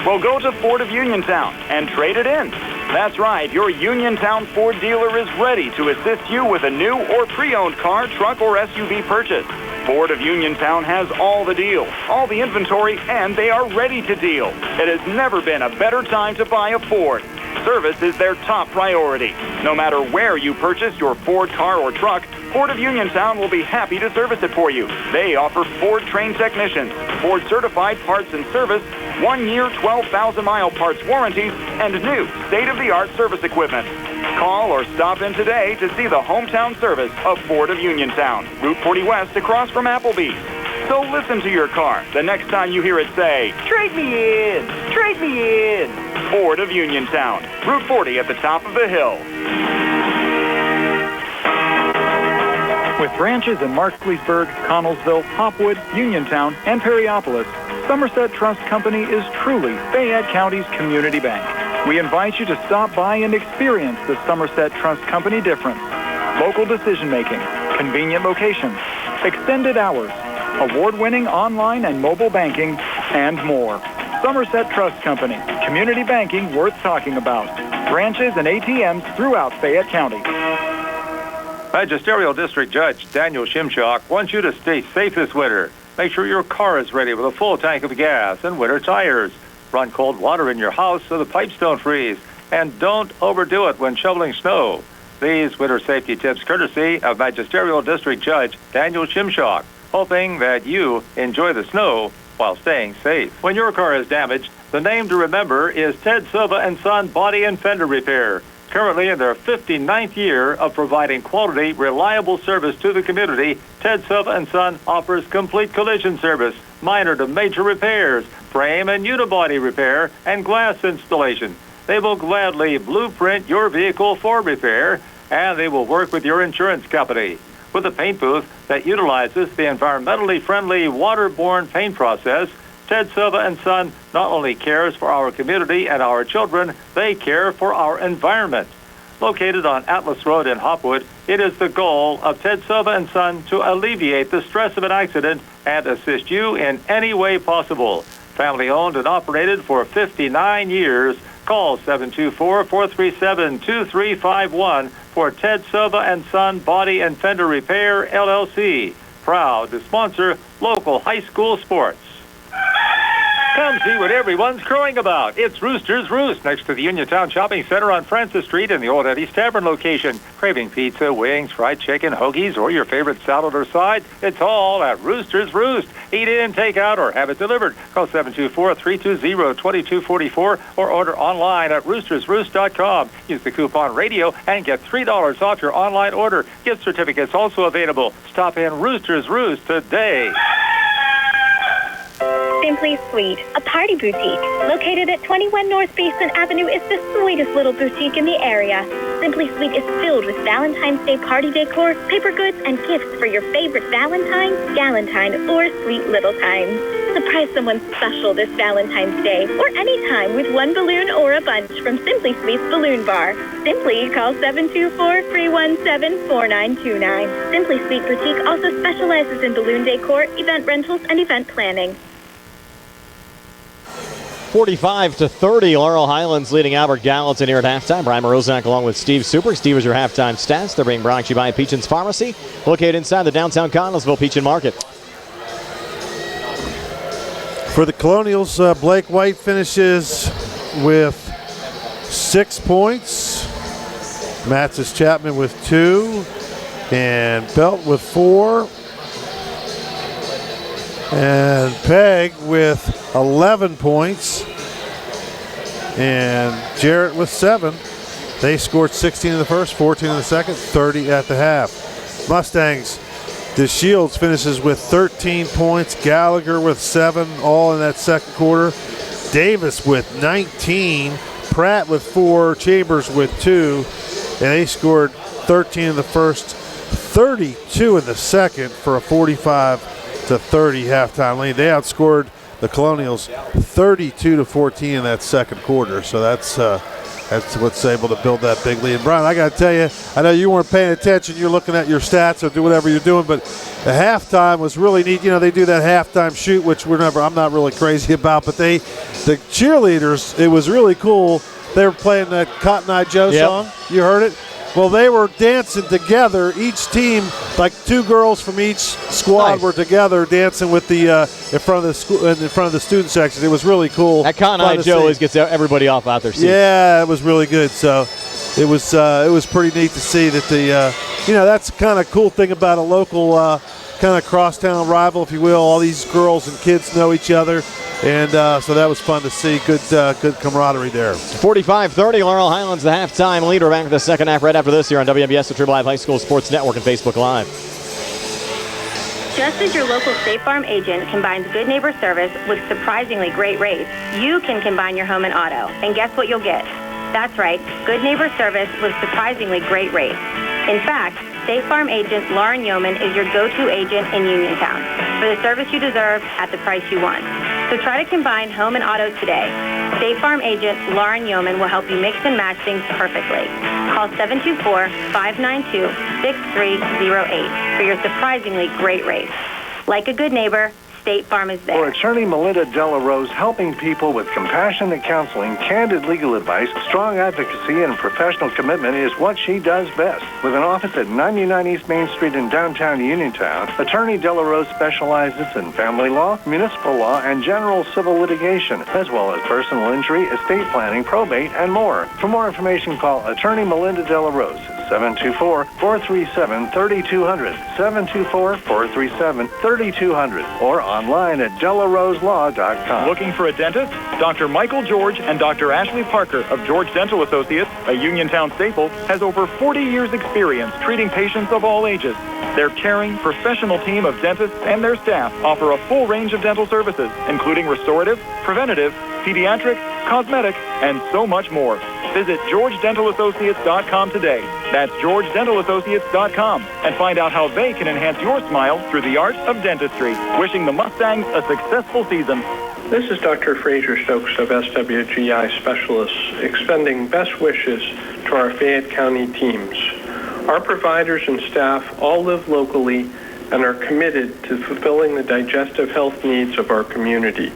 Well, go to Ford of Uniontown and trade it in. That's right, your Uniontown Ford dealer is ready to assist you with a new or pre-owned car, truck, or SUV purchase. Ford of Uniontown has all the deals, all the inventory, and they are ready to deal. It has never been a better time to buy a Ford. Service is their top priority. No matter where you purchase your Ford car or truck, Ford of Uniontown will be happy to service it for you. They offer Ford-trained technicians, Ford-certified parts and service, 1-year, 12,000-mile parts warranties, and new state-of-the-art service equipment. Call or stop in today to see the hometown service of Ford of Uniontown, Route 40 West across from Applebee's. So listen to your car the next time you hear it say, "Trade me in! Trade me in!" Ford of Uniontown, Route 40 at the top of the hill. With branches in Markleysburg, Connellsville, Hopwood, Uniontown, and Perryopolis, Somerset Trust Company is truly Fayette County's community bank. We invite you to stop by and experience the Somerset Trust Company difference. Local decision-making, convenient locations, extended hours, award-winning online and mobile banking, and more. Somerset Trust Company, community banking worth talking about. Branches and ATMs throughout Fayette County. Magisterial District Judge Daniel Shimshock wants you to stay safe this winter. Make sure your car is ready with a full tank of gas and winter tires. Run cold water in your house so the pipes don't freeze. And don't overdo it when shoveling snow. These winter safety tips courtesy of Magisterial District Judge Daniel Shimshock, hoping that you enjoy the snow while staying safe. When your car is damaged, the name to remember is Ted Silva & Son Body and Fender Repair. Currently in their 59th year of providing quality, reliable service to the community, Ted Silva & Son offers complete collision service, minor to major repairs, frame and unibody repair, and glass installation. They will gladly blueprint your vehicle for repair, and they will work with your insurance company. With a paint booth that utilizes the environmentally friendly waterborne paint process, Ted Silva & Son not only cares for our community and our children, they care for our environment. Located on Atlas Road in Hopwood, it is the goal of Ted Silva & Son to alleviate the stress of an accident and assist you in any way possible. Family owned and operated for 59 years. Call 724-437-2351 for Ted Silva & Son Body and Fender Repair, LLC. Proud to sponsor local high school sports. Come see what everyone's crowing about. It's Rooster's Roost next to the Uniontown Shopping Center on Francis Street in the Old Eddie's Tavern location. Craving pizza, wings, fried chicken, hoagies, or your favorite salad or side? It's all at Rooster's Roost. Eat in, take out, or have it delivered. Call 724-320-2244 or order online at roostersroost.com. Use the coupon radio and get $3 off your online order. Gift certificates also available. Stop in Rooster's Roost today. Simply Sweet, a party boutique. Located at 21 North Basin Avenue, is the sweetest little boutique in the area. Simply Sweet is filled with Valentine's Day party decor, paper goods, and gifts for your favorite Valentine, Galentine, or sweet little time. Surprise someone special this Valentine's Day, or anytime with one balloon or a bunch from Simply Sweet's Balloon Bar. Simply call 724-317-4929. Simply Sweet Boutique also specializes in balloon decor, event rentals, and event planning. 45-30, Laurel Highlands leading Albert Gallatin here at halftime. Brian Morozak along with Steve Super. Steve is your halftime stats. They're being brought to you by Peachin's Pharmacy, located inside the downtown Connellsville Peachin Market. For the Colonials, Blake White finishes with 6 points. Matsis Chapman with 2. And Belt with 4. And Pegg with 11 points. And Jarrett with 7. They scored 16 in the first, 14 in the second, 30 at the half. Mustangs, DeShields finishes with 13 points. Gallagher with 7, all in that second quarter. Davis with 19. Pratt with 4. Chambers with 2. And they scored 13 in the first, 32 in the second for a 45-30 halftime lead. They outscored the Colonials 32-14 in that second quarter. So that's that's what's able to build that big lead. And Brian, I got to tell you, I know you weren't paying attention. You're looking at your stats or do whatever you're doing, but the halftime was really neat. They do that halftime shoot, which I'm not really crazy about, but the cheerleaders, it was really cool. They were playing that Cotton Eye Joe song. You heard it? Well, they were dancing together. Each team, like 2 girls from each squad, were together dancing with the in front of the student section. It was really cool. That Cotton Eye Joe always gets everybody off out their seats. Yeah, it was really good. So it was pretty neat to see that that's the kind of cool thing about a local kind of crosstown rival, if you will. All these girls and kids know each other. And so that was fun to see. Good camaraderie there. 45-30, Laurel Highlands, the halftime leader. Back to the second half right after this here on WMBS, the Triple Live High School Sports Network and Facebook Live. Just as your local State Farm agent combines good neighbor service with surprisingly great rates, you can combine your home and auto. And guess what you'll get? That's right, good neighbor service with surprisingly great rates. In fact, State Farm agent Lauren Yeoman is your go-to agent in Uniontown for the service you deserve at the price you want. So try to combine home and auto today. State Farm agent Lauren Yeoman will help you mix and match things perfectly. Call 724-592-6308 for your surprisingly great rates. Like a good neighbor, State Farm is there. For attorney Melinda Della Rose, helping people with compassionate counseling, candid legal advice, strong advocacy, and professional commitment is what she does best. With an office at 99 East Main Street in downtown Uniontown, attorney Della Rose specializes in family law, municipal law, and general civil litigation, as well as personal injury, estate planning, probate, and more. For more information, call attorney Melinda Della Rose at 724-437-3200, 724-437-3200, or online at DellaRoseLaw.com. Looking for a dentist? Dr. Michael George and Dr. Ashley Parker of George Dental Associates, a Uniontown staple, has over 40 years experience treating patients of all ages. Their caring, professional team of dentists and their staff offer a full range of dental services, including restorative, preventative, pediatric, cosmetic, and so much more. Visit GeorgeDentalAssociates.com today. That's GeorgeDentalAssociates.com and find out how they can enhance your smile through the art of dentistry. Wishing the Mustangs a successful season. This is Dr. Fraser Stokes of SWGI Specialists, extending best wishes to our Fayette County teams. Our providers and staff all live locally and are committed to fulfilling the digestive health needs of our community.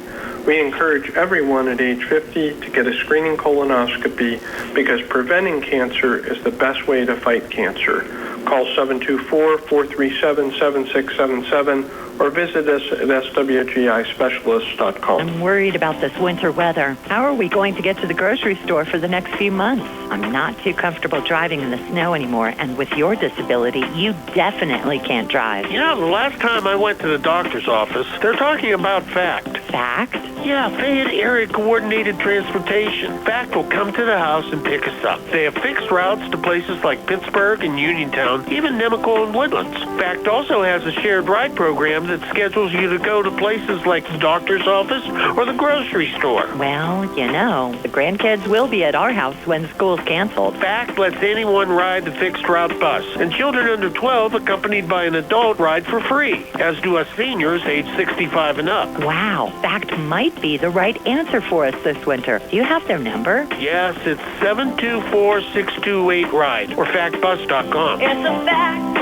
We encourage everyone at age 50 to get a screening colonoscopy because preventing cancer is the best way to fight cancer. Call 724-437-7677 or visit us at swgispecialists.com. I'm worried about this winter weather. How are we going to get to the grocery store for the next few months? I'm not too comfortable driving in the snow anymore, and with your disability, you definitely can't drive. You know, the last time I went to the doctor's office, they're talking about FACT. FACT? Yeah, Fayette Area Coordinated Transportation. FACT will come to the house and pick us up. They have fixed routes to places like Pittsburgh and Uniontown, even Nemacolin and Woodlands. FACT also has a shared ride program that schedules you to go to places like the doctor's office or the grocery store. Well, you know, the grandkids will be at our house when school's canceled. FACT lets anyone ride the fixed route bus, and children under 12 accompanied by an adult ride for free, as do us seniors age 65 and up. Wow, FACT might be the right answer for us this winter. Do you have their number? Yes, it's 724-628-RIDE or factbus.com. It's a fact.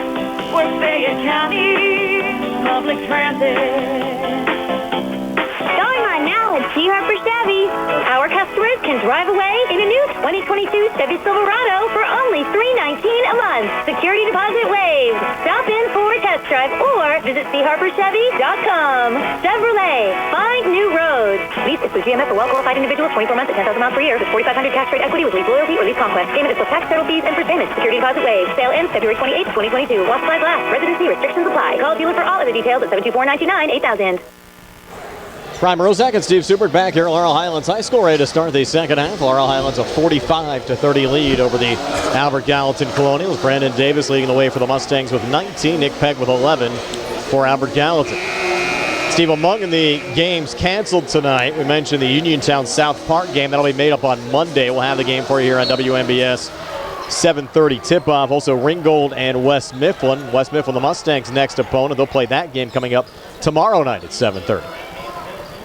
We're Fayette County Public Transit. Going on now at T. Harper Chevy. Our customers can drive away in a new 2022 Chevy Silverado for only $319 a month. Security deposit waived. Stop in for a test drive or visit CHarperChevy.com. Chevrolet, find new roads. Lease is through GMF for well-qualified individuals, 24 months at 10,000 miles per year with 4,500 tax rate equity with lease loyalty or lease conquest. Payment is plus tax, federal fees, and first payment. Security deposit waived. Sale ends February 28, 2022. While supplies last. Residency restrictions apply. Call dealer for all other details at 724-929-8000. Brian Rozak and Steve Subert back here at Laurel Highlands High School, ready to start the second half. Laurel Highlands a 45-30 lead over the Albert Gallatin Colonials. Brandon Davis leading the way for the Mustangs with 19. Nick Pegg with 11 for Albert Gallatin. Steve, among the games canceled tonight, we mentioned the Uniontown South Park game. That'll be made up on Monday. We'll have the game for you here on WMBS. 7:30 tip-off. Also Ringgold and West Mifflin. West Mifflin, the Mustangs' next opponent. They'll play that game coming up tomorrow night at 7:30.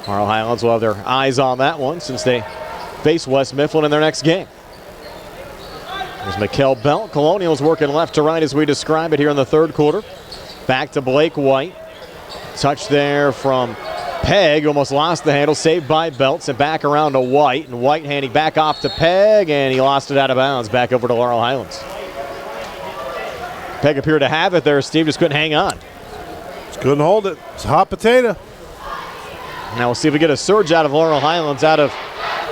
Laurel Highlands will have their eyes on that one since they face West Mifflin in their next game. There's Mikkel Belt. Colonials working left to right as we describe it here in the third quarter. Back to Blake White. Touch there from Pegg. Almost lost the handle. Saved by Belt. Sent back around to White. And White handing back off to Pegg. And he lost it out of bounds. Back over to Laurel Highlands. Pegg appeared to have it there. Steve just couldn't hang on. Just couldn't hold it. It's a hot potato. Now we'll see if we get a surge out of Laurel Highlands. Out of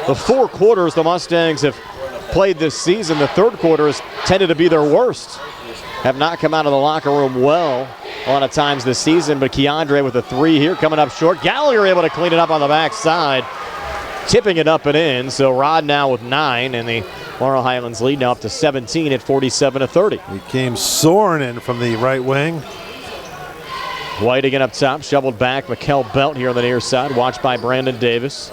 the 4 quarters the Mustangs have played this season, the third quarter has tended to be their worst. Have not come out of the locker room well a lot of times this season, but Keandre with a 3 here coming up short. Gallagher able to clean it up on the backside, tipping it up and in. So Rod now with 9, and the Laurel Highlands lead now up to 17 at 47-30. He came soaring in from the right wing. White again up top, shoveled back. Mikkel Belt here on the near side, watched by Brandon Davis.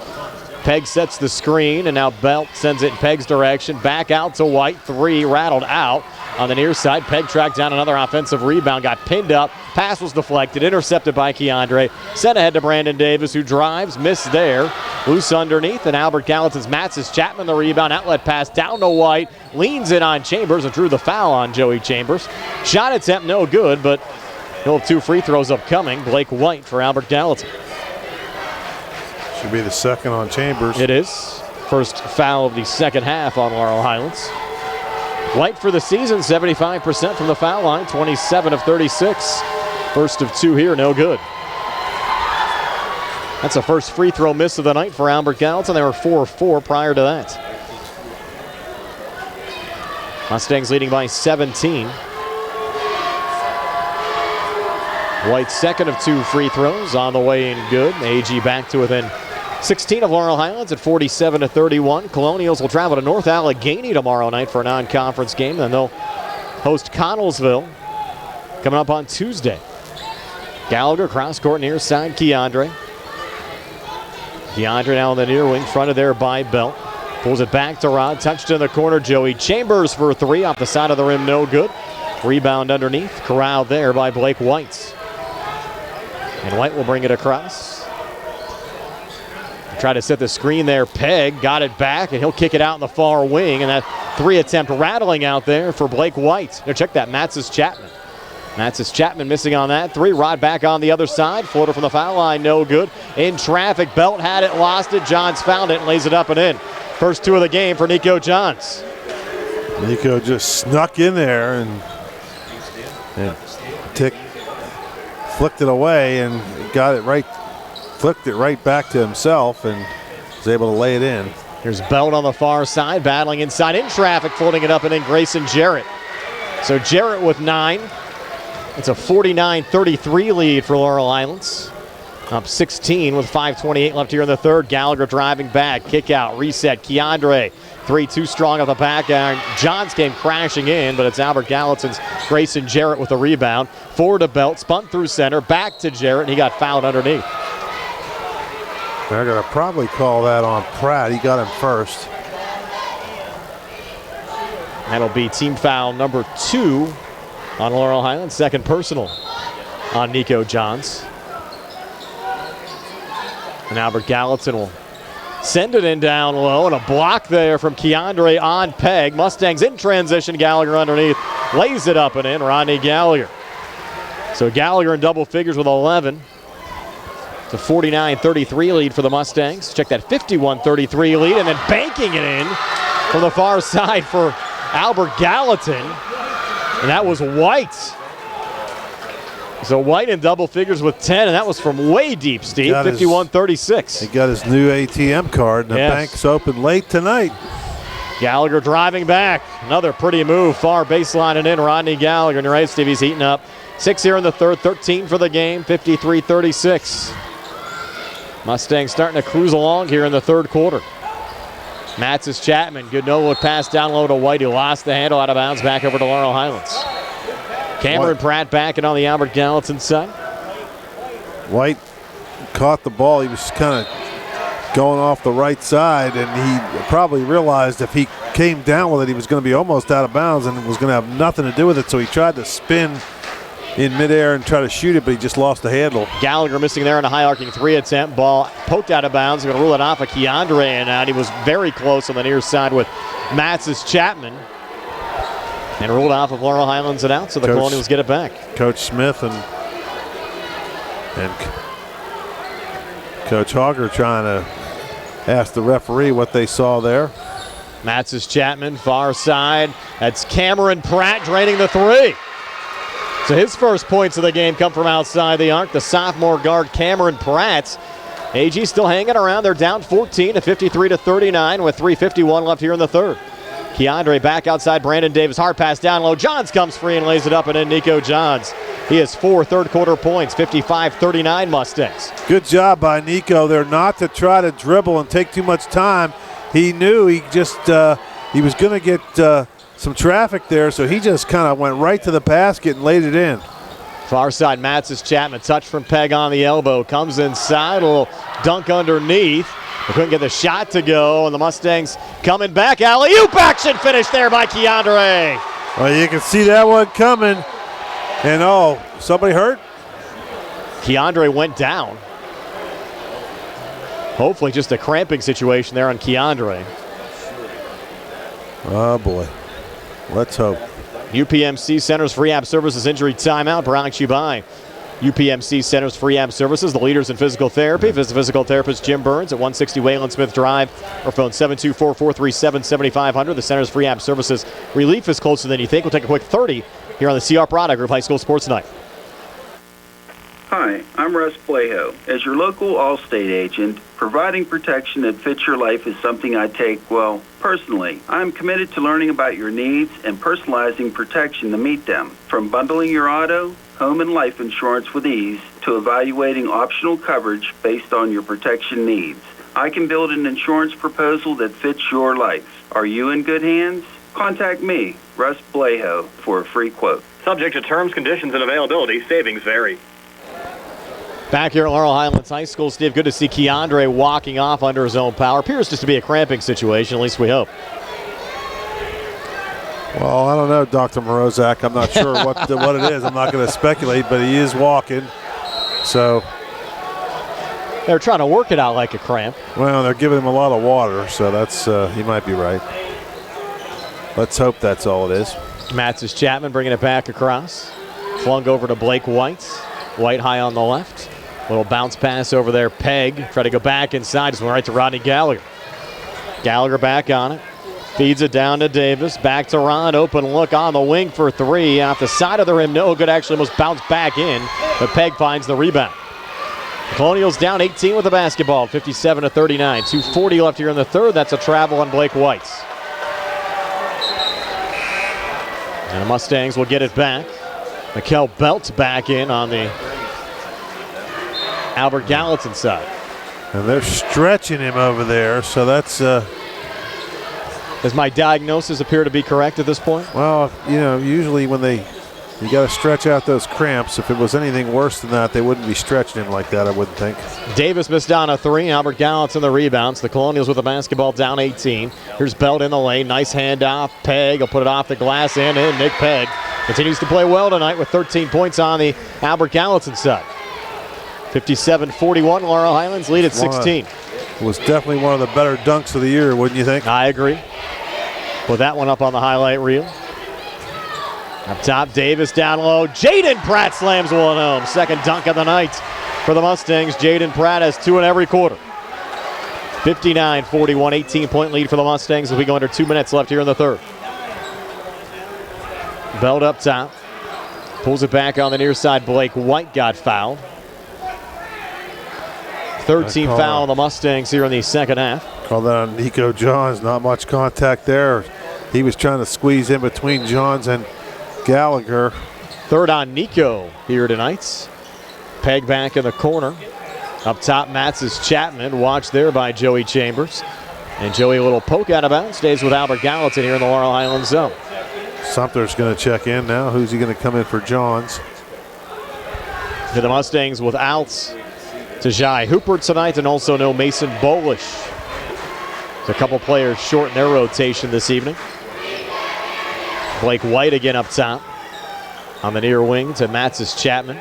Pegg sets the screen, and now Belt sends it in Pegg's direction. Back out to White, 3 rattled out on the near side. Pegg tracked down another offensive rebound, got pinned up. Pass was deflected, intercepted by Keandre. Sent ahead to Brandon Davis, who drives, missed there. Loose underneath, and Albert Gallatin's Matsis Chapman the rebound. Outlet pass down to White. Leans in on Chambers and drew the foul on Joey Chambers. Shot attempt no good, but he'll have 2 free throws upcoming. Blake White for Albert Gallatin. Should be the second on Chambers. It is. First foul of the second half on Laurel Highlands. White for the season, 75% from the foul line, 27 of 36. First of 2 here, no good. That's the first free throw miss of the night for Albert Gallatin. They were 4 of 4 prior to that. Mustangs leading by 17. White's second of 2 free throws on the way in good. AG back to within 16 of Laurel Highlands at 47-31. Colonials will travel to North Allegheny tomorrow night for a non-conference game. Then they'll host Connellsville coming up on Tuesday. Gallagher cross court near side. Keandre now on the near wing, fronted there by Belt. Pulls it back to Rod. Touched in the corner. Joey Chambers for 3 off the side of the rim. No good. Rebound underneath. Corralled there by Blake White. And White will bring it across. Try to set the screen there. Pegg got it back, and he'll kick it out in the far wing. And that 3 attempt rattling out there for Blake White. Now check that, Matsis Chapman. Matsis Chapman missing on that 3. Rod back on the other side. Floater from the foul line, no good. In traffic, Belt had it, lost it. Johns found it and lays it up and in. First 2 of the game for Nico Johns. Nico just snuck in there and flicked it away and got it right. Flicked it right back to himself and was able to lay it in. Here's Belt on the far side, battling inside in traffic, floating it up and in. Grayson Jarrett. So Jarrett with 9. It's a 49-33 lead for Laurel Highlands. Up 16 with 5:28 left here in the third. Gallagher driving back, kick out, reset. Keandre, 3 too strong off the back iron. Johns came crashing in, but it's Albert Gallatin's Grayson Jarrett with the rebound. Forward to Belt, spun through center, back to Jarrett, and he got fouled underneath. They're going to probably call that on Pratt. He got him first. That'll be team foul number 2 on Laurel Highlands. Second personal on Nico Johns. And Albert Gallatin will send it in down low, and a block there from Keandre on Pegg. Mustangs in transition. Gallagher underneath. Lays it up and in. Rodney Gallagher. So Gallagher in double figures with 11. It's a 49-33 lead for the Mustangs. Check that 51-33 lead, and then banking it in from the far side for Albert Gallatin. And that was White. So White in double figures with 10, and that was from way deep, Steve. 51-36. He got his new ATM card, and the bank's open late tonight. Gallagher driving back. Another pretty move, far baseline and in. Rodney Gallagher. And you're right, Steve, he's heating up. 6 here in the third, 13 for the game, 53-36. Mustangs starting to cruise along here in the third quarter. Matsis Chapman, good no-look pass down low to White, who lost the handle out of bounds, back over to Laurel Highlands. Cameron Pratt back and on the Albert Gallatin side. White caught the ball. He was kind of going off the right side, and he probably realized if he came down with it, he was going to be almost out of bounds and was going to have nothing to do with it, so he tried to spin in midair and try to shoot it, but he just lost the handle. Gallagher missing there on a high arcing 3 attempt. Ball poked out of bounds. He's going to rule it off of Keandre, and he was very close on the near side with Matsis Chapman. And ruled off of Laurel Highlands and out, so the Colonials get it back. Coach Smith and Coach Hogger trying to ask the referee what they saw there. Matzes Chapman, far side. That's Cameron Pratt draining the three. So his first points of the game come from outside the arc. The sophomore guard, Cameron Pratt. AG still hanging around. They're down 14 at 53-39 with 3:51 left here in the third. Keandre back outside. Brandon Davis, hard pass down low. Johns comes free and lays it up, and in Nico Johns. He has 4 third-quarter points, 55-39 Mustangs. Good job by Nico there not to try to dribble and take too much time. He knew he was going to get some traffic there, so he just kind of went right to the basket and laid it in. Far side, Matzes Chapman, touch from Peg on the elbow. Comes inside, a little dunk underneath. They couldn't get the shot to go, and the Mustangs coming back. Alley-oop action finished there by Keandre. Well, you can see that one coming. And, somebody hurt? Keandre went down. Hopefully just a cramping situation there on Keandre. Oh, boy. Let's hope. UPMC Centers for Rehab Services injury timeout brought to you by UPMC Centers for Rehab Services, the leaders in physical therapy. Visit physical therapist Jim Burns at 160 Wayland Smith Drive or phone 724-437-7500. The Centers for Rehab Services relief is closer than you think. We'll take a quick 30 here on the CR Product Group High School Sports Night. Hi, I'm Russ Plaho. As your local Allstate agent, providing protection that fits your life is something I take, personally. I'm committed to learning about your needs and personalizing protection to meet them. From bundling your auto, home, and life insurance with ease to evaluating optional coverage based on your protection needs. I can build an insurance proposal that fits your life. Are you in good hands? Contact me, Russ Plaho, for a free quote. Subject to terms, conditions, and availability. Savings vary. Back here at Laurel Highlands High School, Steve, good to see Keandre walking off under his own power. Appears just to be a cramping situation, at least we hope. Well, I don't know, Dr. Morozak. I'm not sure what it is. I'm not going to speculate, but he is walking. So they're trying to work it out like a cramp. Well, they're giving him a lot of water, so that's he might be right. Let's hope that's all it is. Matzes Chapman bringing it back across. Flung over to Blake White. White high on the left. Little bounce pass over there. Peg try to go back inside. Just went right to Rodney Gallagher. Gallagher back on it. Feeds it down to Davis. Back to Ron. Open look on the wing for three. Off the side of the rim. No good. Actually almost bounced back in. But Peg finds the rebound. Colonials down 18 with the basketball. 57-39. 2:40 left here in the third. That's a travel on Blake White. And the Mustangs will get it back. Mikel Belt's back in on the Albert Gallatin side. And they're stretching him over there, so that's... Does my diagnosis appear to be correct at this point? Well, usually when you got to stretch out those cramps. If it was anything worse than that, they wouldn't be stretching him like that, I wouldn't think. Davis missed on a three. Albert Gallatin the rebounds. The Colonials with the basketball down 18. Here's Belt in the lane. Nice handoff. Peg will put it off the glass and in. Nick Peg continues to play well tonight with 13 points on the Albert Gallatin side. 57-41. Laurel Highlands lead at 16. It was definitely one of the better dunks of the year, wouldn't you think? I agree. Put that one up on the highlight reel. Up top, Davis down low. Jaden Pratt slams one home. Second dunk of the night for the Mustangs. Jaden Pratt has two in every quarter. 59-41, 18-point lead for the Mustangs as we go under 2 minutes left here in the third. Belt up top. Pulls it back on the near side. Blake White got fouled. 13 foul on the Mustangs here in the second half. Call that on Nico Johns. Not much contact there. He was trying to squeeze in between Johns and Gallagher. Third on Nico here tonight. Peg back in the corner. Up top, Matzes Chapman. Watched there by Joey Chambers. And Joey, a little poke out of bounds, stays with Albert Gallatin here in the Laurel Highlands zone. Sumter's going to check in now. Who's he going to come in for Johns? To the Mustangs without Tajai Hooper tonight, and also no Mason Bolish. There's a couple players short in their rotation this evening. Blake White again up top. On the near wing to Matzes Chapman.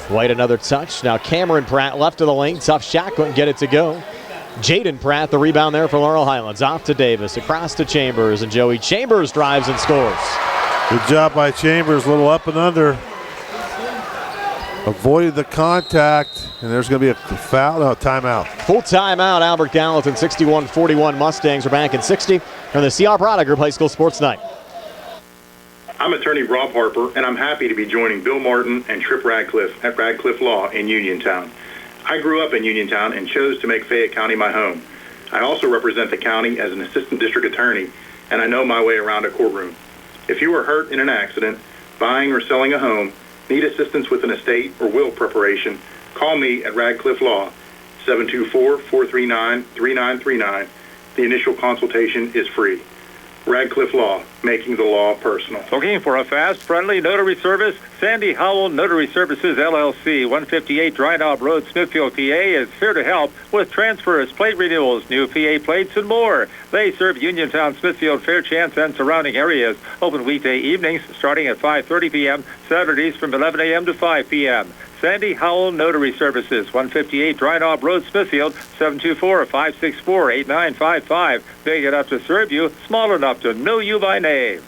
White another touch. Now Cameron Pratt left of the lane. Tough shot, couldn't get it to go. Jaden Pratt, the rebound there for Laurel Highlands. Off to Davis, across to Chambers, and Joey Chambers drives and scores. Good job by Chambers, a little up and under. Avoided the contact, and there's going to be a foul. No, timeout. Full timeout, Albert Gallatin, 61-41 Mustangs are back in 60 from the CR Product Group High School Sports Night. I'm attorney Rob Harper, and I'm happy to be joining Bill Martin and Tripp Radcliffe at Radcliffe Law in Uniontown. I grew up in Uniontown and chose to make Fayette County my home. I also represent the county as an assistant district attorney, and I know my way around a courtroom. If you are hurt in an accident, buying or selling a home, need assistance with an estate or will preparation, call me at Radcliffe Law, 724-439-3939. The initial consultation is free. Radcliffe Law, making the law personal. Looking for a fast, friendly notary service? Sandy Howell Notary Services, LLC, 158 Dry Knob Road, Smithfield, PA, is here to help with transfers, plate renewals, new PA plates, and more. They serve Uniontown, Smithfield, Fairchance, and surrounding areas. Open weekday evenings starting at 5:30 p.m., Saturdays from 11 a.m. to 5 p.m. Sandy Howell Notary Services, 158 Dry Knob Road, Smithfield, 724-564-8955. Big enough to serve you, small enough to know you by name.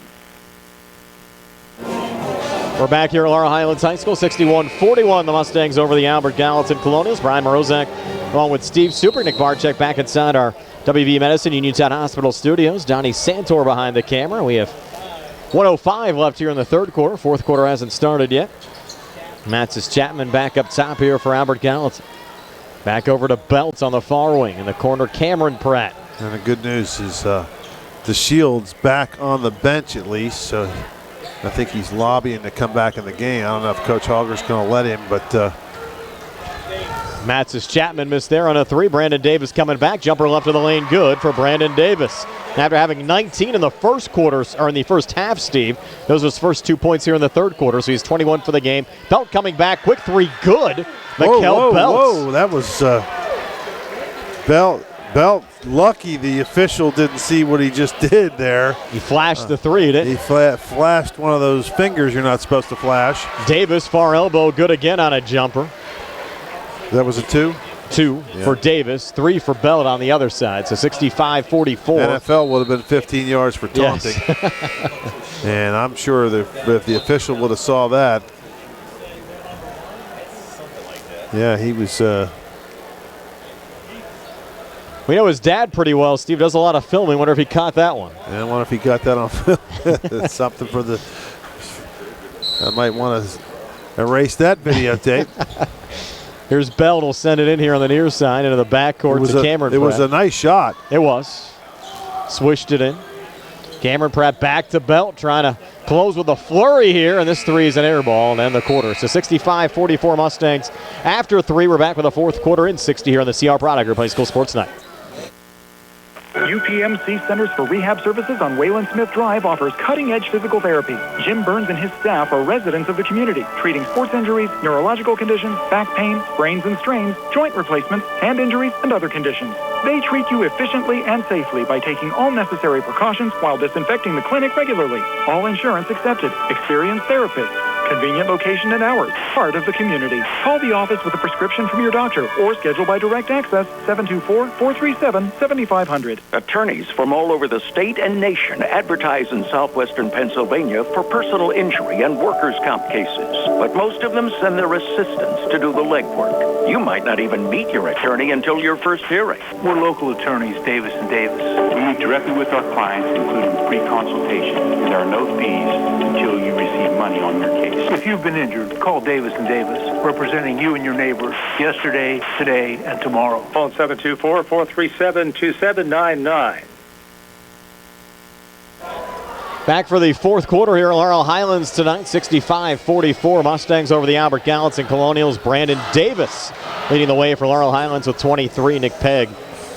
We're back here at Laurel Highlands High School, 61-41. The Mustangs over the Albert Gallatin Colonials. Brian Morozak along with Steve Super. Nick Barczyk back inside our WV Medicine Uniontown Hospital studios. Donnie Santor behind the camera. We have 1:05 left here in the third quarter. Fourth quarter hasn't started yet. Matsis Chapman back up top here for Albert Gallatin. Back over to Belts on the far wing. In the corner, Cameron Pratt. And the good news is the Shield's back on the bench at least, so I think he's lobbying to come back in the game. I don't know if Coach Hogger's going to let him, but Matsis Chapman missed there on a three. Brandon Davis coming back. Jumper left of the lane, good for Brandon Davis. After having 19 in the first quarter, or in the first half, Steve, those were his first 2 points here in the third quarter, so he's 21 for the game. Belt coming back, quick three, good. Mikel Belt. Whoa, that was Belt lucky the official didn't see what he just did there. He flashed the three, didn't he? He flashed one of those fingers you're not supposed to flash. Davis, far elbow, good again on a jumper. That was a two? Two for Davis, three for Belt on the other side, so 65-44. NFL would have been 15 yards for taunting. Yes. And I'm sure that if the official would have saw that, yeah, he was... We know his dad pretty well. Steve does a lot of filming. Wonder if he caught that one. Yeah, I wonder if he got that on film. It's something for the... I might want to erase that videotape. Here's Belt. Will send it in here on the near side into the backcourt to Cameron Pratt. It was a nice shot. It was. Swished it in. Cameron Pratt back to Belt, trying to close with a flurry here, and this three is an air ball and end the quarter. So 65-44 Mustangs. After three, we're back with the fourth quarter in 60 here on the CR Product Group High School Sports Night. UPMC Centers for Rehab Services on Wayland Smith Drive offers cutting-edge physical therapy. Jim Burns and his staff are residents of the community, treating sports injuries, neurological conditions, back pain, sprains and strains, joint replacements, hand injuries, and other conditions. They treat you efficiently and safely by taking all necessary precautions while disinfecting the clinic regularly. All insurance accepted. Experienced therapists. Convenient location and hours. Part of the community. Call the office with a prescription from your doctor or schedule by direct access 724-437-7500. Attorneys from all over the state and nation advertise in southwestern Pennsylvania for personal injury and workers' comp cases. But most of them send their assistants to do the legwork. You might not even meet your attorney until your first hearing. We're local attorneys, Davis & Davis. We meet directly with our clients, including free consultation. There are no fees until you receive money on your case. If you've been injured, call Davis & Davis, representing you and your neighbors yesterday, today, and tomorrow. Phone 724-437-2799. Back for the fourth quarter here at Laurel Highlands tonight, 65-44. Mustangs over the Albert Gallatin Colonials. Brandon Davis leading the way for Laurel Highlands with 23. Nick Pegg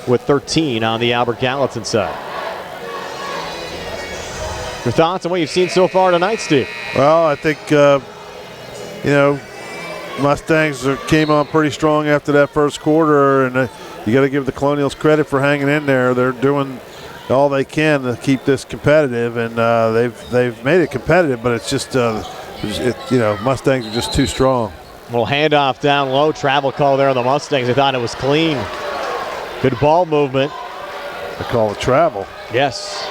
with 13 on the Albert Gallatin side. Your thoughts on what you've seen so far tonight, Steve? Well, I think, Mustangs came on pretty strong after that first quarter, and you got to give the Colonials credit for hanging in there. They're doing all they can to keep this competitive, and they've made it competitive, but it's just, Mustangs are just too strong. Little handoff down low, travel call there on the Mustangs. They thought it was clean. Good ball movement. They call it travel. Yes.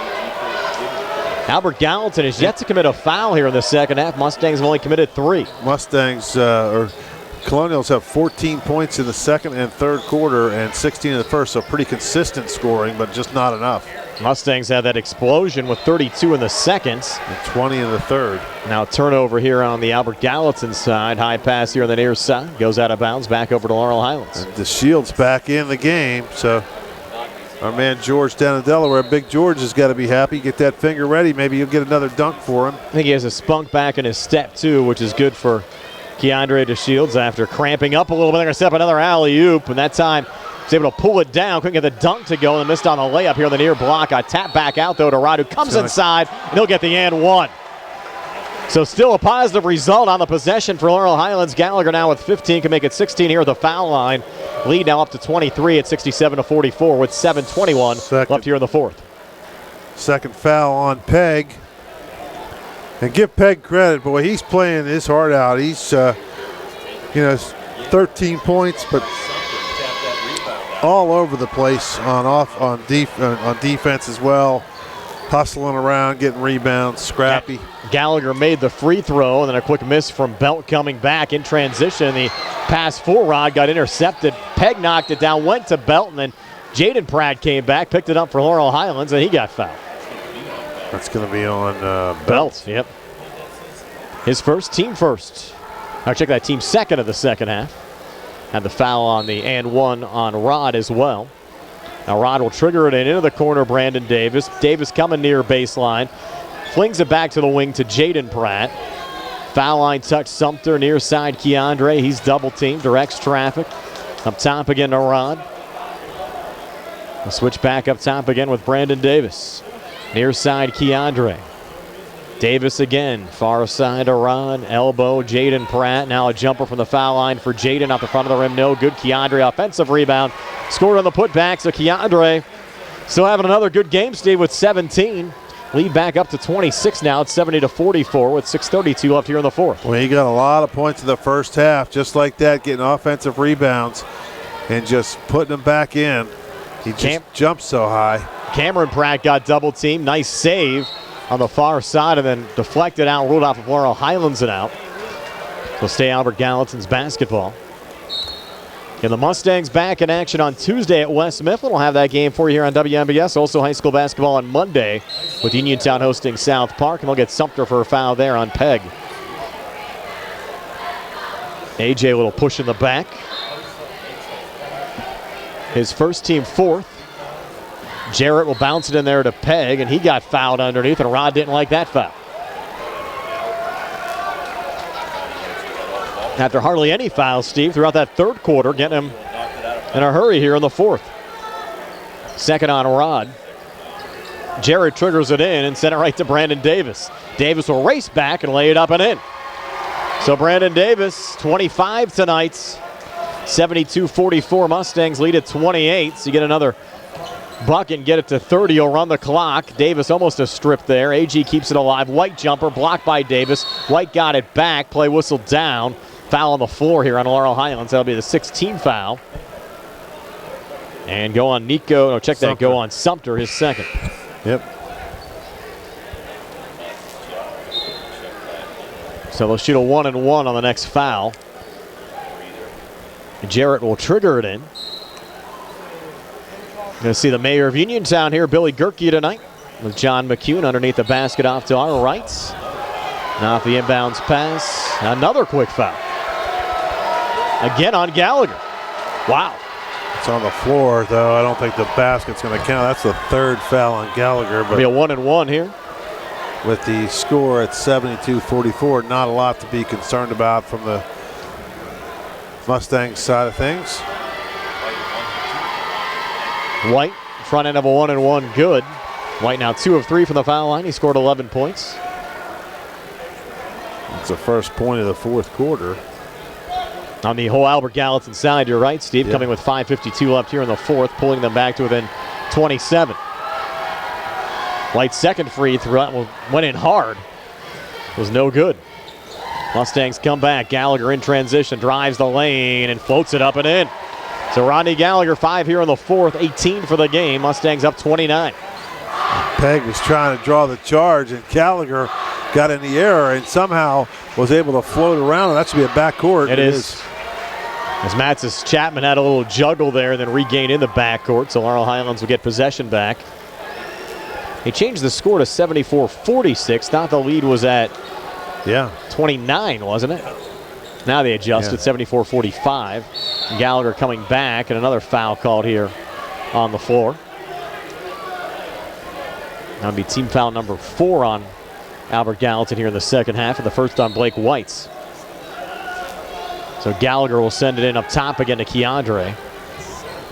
Albert Gallatin is yet to commit a foul here in the second half. Mustangs have only committed 3. Mustangs or Colonials have 14 points in the second and third quarter and 16 in the first, so pretty consistent scoring, but just not enough. Mustangs had that explosion with 32 in the second. And 20 in the third. Now turnover here on the Albert Gallatin side. High pass here on the near side. Goes out of bounds, back over to Laurel Highlands. And the Shields back in the game, so our man George down in Delaware, Big George, has got to be happy. Get that finger ready. Maybe you'll get another dunk for him. I think he has a spunk back in his step, too, which is good for Keandre DeShields after cramping up a little bit. They're going to set up another alley-oop, and that time he's able to pull it down. Couldn't get the dunk to go and missed on the layup here on the near block. A tap back out, though, to Rod, who comes inside, and he'll get the and one. So still a positive result on the possession for Laurel Highlands. Gallagher now with 15 can make it 16 here at the foul line. Lead now up to 23 at 67-44 with 7:21 left here in the fourth. Second foul on Peg. And give Peg credit, boy, he's playing his heart out. He's, 13 points, but all over the place on defense as well. Hustling around, getting rebounds, scrappy. Gallagher made the free throw, and then a quick miss from Belt coming back in transition. The pass for Rod got intercepted. Peg knocked it down, went to Belt, and then Jaden Pratt came back, picked it up for Laurel Highlands, and he got fouled. That's going to be on Belt. Yep. His first, team first. Check that, team second of the second half. Had the foul on the and one on Rod as well. Now Rod will trigger it into the corner, Brandon Davis. Davis coming near baseline. Flings it back to the wing to Jaden Pratt. Foul line touch Sumter, near side Keandre. He's double teamed, directs traffic. Up top again to Rod. We'll switch back up top again with Brandon Davis. Near side Keandre. Davis again, far side to Rod. Elbow, Jaden Pratt. Now a jumper from the foul line for Jaden off the front of the rim. No good. Keandre offensive rebound. Scored on the putback, so Keandre still having another good game, Steve, with 17. Lead back up to 26 now. It's 70-44 with 6:32 left here in the fourth. Well, he got a lot of points in the first half, just like that, getting offensive rebounds and just putting them back in. He just jumped so high. Cameron Pratt got double teamed. Nice save on the far side and then deflected out, ruled off of Laurel Highlands and out. So stay Albert Gallatin's basketball. And the Mustangs back in action on Tuesday at West Mifflin. We'll have that game for you here on WMBS. Also high school basketball on Monday with Uniontown hosting South Park. And they'll get Sumter for a foul there on Peg. AJ a little push in the back. His first team fourth. Jarrett will bounce it in there to Peg, and he got fouled underneath, and Rod didn't like that foul. After hardly any fouls, Steve, throughout that third quarter, getting him in a hurry here in the fourth. Second on Rod. Jarrett triggers it in and sent it right to Brandon Davis. Davis will race back and lay it up and in. So Brandon Davis, 25 tonight. 72-44, Mustangs lead at 28. So you get another bucket and get it to 30. He'll run the clock. Davis almost a strip there. AG keeps it alive. White jumper blocked by Davis. White got it back. Play whistle down. Foul on the floor here on Laurel Highlands. That'll be the 16th foul. And go on Nico. No, check that. Go on Sumter, his second. Yep. So they'll shoot a 1-and-1 on the next foul. Jarrett will trigger it in. Going to see the mayor of Uniontown here, Billy Gerke, tonight, with John McCune underneath the basket off to our right. Now off the inbounds pass. Another quick foul. Again on Gallagher. Wow. It's on the floor, though. I don't think the basket's going to count. That's the third foul on Gallagher. But it'll be a 1-and-1 here. With the score at 72-44, not a lot to be concerned about from the Mustangs side of things. White, front end of a 1-and-1, good. White now 2 of 3 from the foul line. He scored 11 points. It's the first point of the fourth quarter. On the whole Albert Gallatin side, you're right, Steve, coming with 5:52 left here in the fourth, pulling them back to within 27. White's second free throw went in hard. Was no good. Mustangs come back. Gallagher in transition, drives the lane and floats it up and in. So Rodney Gallagher, 5 here in the fourth, 18 for the game. Mustangs up 29. Pegg was trying to draw the charge, and Gallagher got in the air and somehow was able to float around. And that should be a backcourt. It is. As Matzis Chapman had a little juggle there and then regained in the backcourt, so Laurel Highlands will get possession back. He changed the score to 74-46. Thought the lead was at 29, wasn't it? Now they adjusted, 74-45. Gallagher coming back, and another foul called here on the floor. That'll be team foul number 4 on Albert Gallatin here in the second half, and the first on Blake Whites. So Gallagher will send it in up top again to Keandre.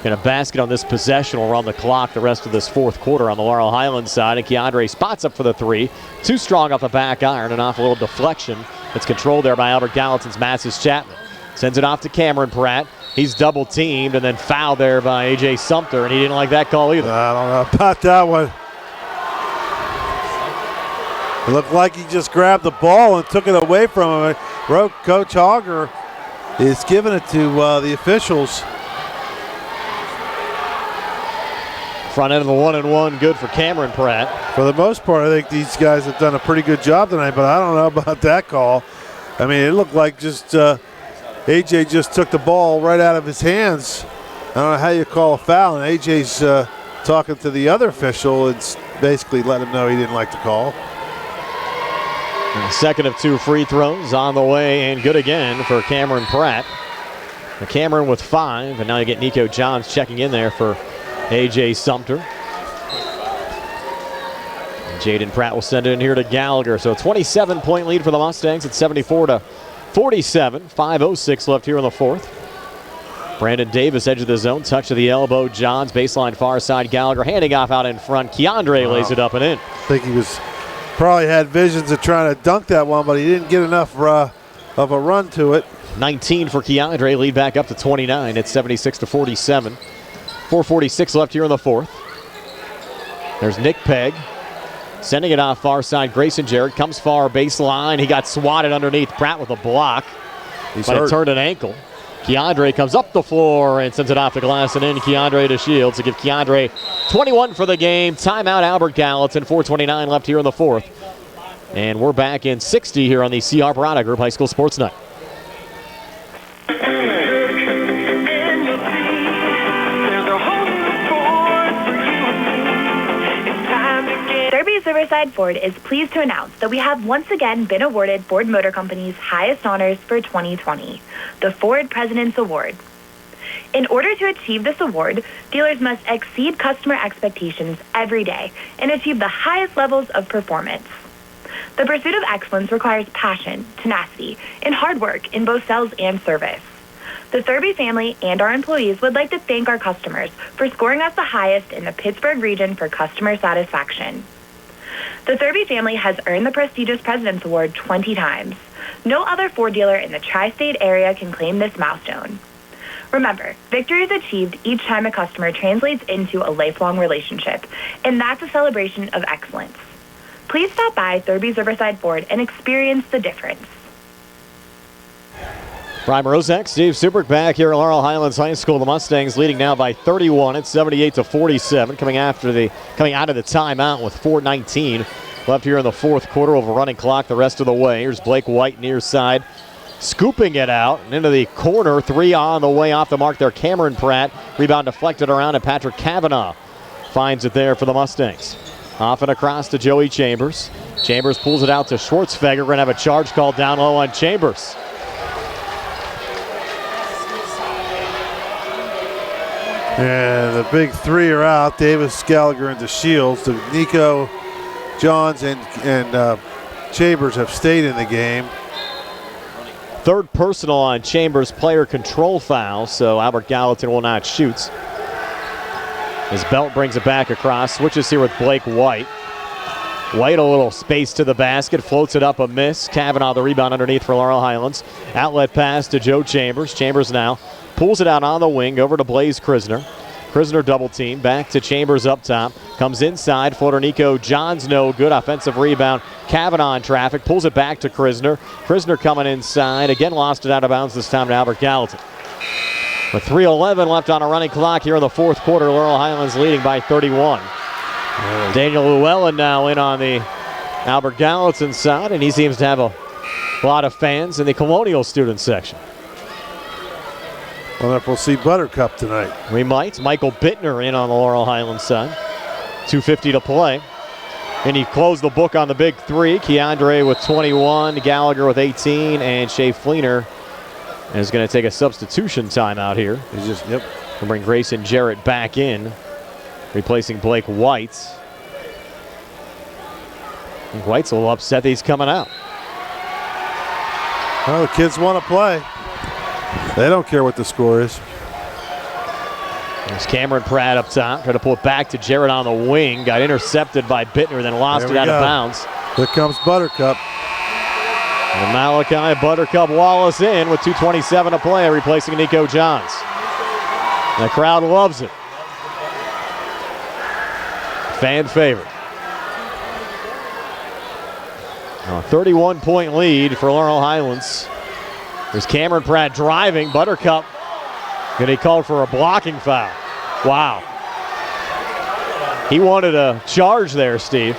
And a basket on this possession will run the clock the rest of this fourth quarter on the Laurel Highlands side. And Keandre spots up for the three. Too strong off the back iron and off a little deflection. It's controlled there by Albert Gallatin's Matzis Chapman. Sends it off to Cameron Pratt. He's double teamed and then fouled there by A.J. Sumter, and he didn't like that call either. I don't know about that one. It looked like he just grabbed the ball and took it away from him. Coach Hogger is giving it to the officials. Front end of the 1-and-1, good for Cameron Pratt. For the most part, I think these guys have done a pretty good job tonight, but I don't know about that call. I mean, it looked like just A.J. just took the ball right out of his hands. I don't know how you call a foul, and A.J.'s talking to the other official and basically let him know he didn't like the call. And second of 2 free throws on the way and good again for Cameron Pratt. Cameron with 5, and now you get Nico Johns checking in there for A.J. Sumter. And Jaden Pratt will send it in here to Gallagher. So a 27-point lead for the Mustangs at 74-47. 5:06 left here in the fourth. Brandon Davis, edge of the zone, touch of the elbow. Johns, baseline far side. Gallagher handing off out in front. Keandre lays it up and in. I think he was probably had visions of trying to dunk that one, but he didn't get enough of a run to it. 19 for Keandre, lead back up to 29 at 76-47. 4:46 left here in the fourth. There's Nick Pegg sending it off far side. Grayson Jarrett comes far baseline. He got swatted underneath Pratt with a block. He turned an ankle. Keandre comes up the floor and sends it off the glass and in. Keandre to Shields to give Keandre 21 for the game. Timeout Albert Gallatin. 4:29 left here in the fourth. And we're back in 60 here on the C. Harperata Group High School Sports Night. Riverside Ford is pleased to announce that we have once again been awarded Ford Motor Company's highest honors for 2020, the Ford President's Award. In order to achieve this award, dealers must exceed customer expectations every day and achieve the highest levels of performance. The pursuit of excellence requires passion, tenacity, and hard work in both sales and service. The Thurby family and our employees would like to thank our customers for scoring us the highest in the Pittsburgh region for customer satisfaction. The Thurby family has earned the prestigious President's Award 20 times. No other Ford dealer in the tri-state area can claim this milestone. Remember, victory is achieved each time a customer translates into a lifelong relationship, and that's a celebration of excellence. Please stop by Thurby's Riverside Ford and experience the difference. Brian Rozak, Steve Subrick back here at Laurel Highlands High School. The Mustangs leading now by 31 at 78-47. Coming out of the timeout with 4:19 left here in the fourth quarter. Overrunning clock the rest of the way. Here's Blake White near side, scooping it out and into the corner. 3 on the way off the mark there. Cameron Pratt, rebound deflected around, and Patrick Kavanaugh finds it there for the Mustangs. Off and across to Joey Chambers. Chambers pulls it out to Schwartzfeger. We're going to have a charge called down low on Chambers. And the big 3 are out. Davis, Gallagher, and Shields. The Nico, Johns, and Chambers have stayed in the game. Third personal on Chambers, player control foul, so Albert Gallatin will not shoot. His belt brings it back across. Switches here with Blake White. White a little space to the basket, floats it up, a miss. Kavanaugh the rebound underneath for Laurel Highlands. Outlet pass to Joe Chambers. Chambers now pulls it out on the wing over to Blaze Krisner. Krisner double team, back to Chambers up top. Comes inside, floater Nico Johns no good. Offensive rebound. Kavanaugh in traffic, pulls it back to Krisner. Krisner coming inside, again lost it out of bounds, this time to Albert Gallatin. With 3:11 left on a running clock here in the fourth quarter, Laurel Highlands leading by 31. Daniel Llewellyn now in on the Albert Gallatin side, and he seems to have a lot of fans in the Colonial student section. Well, if we'll see Buttercup tonight. We might. Michael Bittner in on the Laurel Highlands side. 2:50 to play. And he closed the book on the big three. Keandre with 21, Gallagher with 18, and Shea Fleener is going to take a substitution timeout here. He's just, yep. We'll bring Grayson Jarrett back in, replacing Blake White. I think White's a little upset that he's coming out. Well, the kids want to play. They don't care what the score is. There's Cameron Pratt up top. Trying to pull it back to Jarrett on the wing. Got intercepted by Bittner, then lost it out of bounds. Here comes Buttercup. And Malachi Buttercup Wallace in with 2:27 to play, replacing Nico Johns. The crowd loves it. Fan favorite. A 31-point lead for Laurel Highlands. There's Cameron Pratt driving. Buttercup, and he called for a blocking foul. Wow. He wanted a charge there, Steve.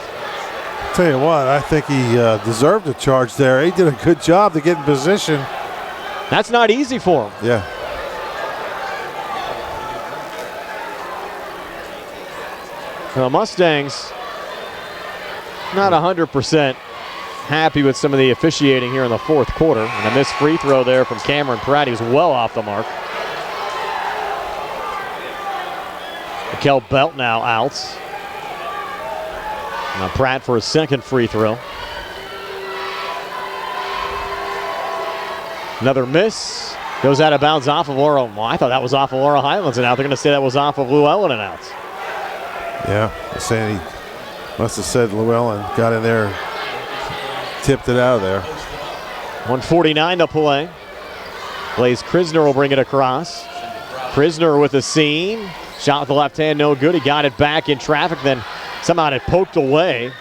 Tell you what, I think he deserved a charge there. He did a good job to get in position. That's not easy for him. Yeah. The Mustangs not 100% happy with some of the officiating here in the fourth quarter. And a missed free throw there from Cameron Pratt. He was well off the mark. Mikel Belt now out. Now Pratt for his second free throw. Another miss. Goes out of bounds off of Laurel. Well, I thought that was off of Laurel Highlands and out. They're going to say that was off of Llewellyn and out. Yeah, they're saying he must have said Llewellyn got in there, tipped it out of there. 1:49 to play. Blaze Krisner will bring it across. Krisner with a seam. Shot with the left hand, no good. He got it back in traffic, then somehow it poked away.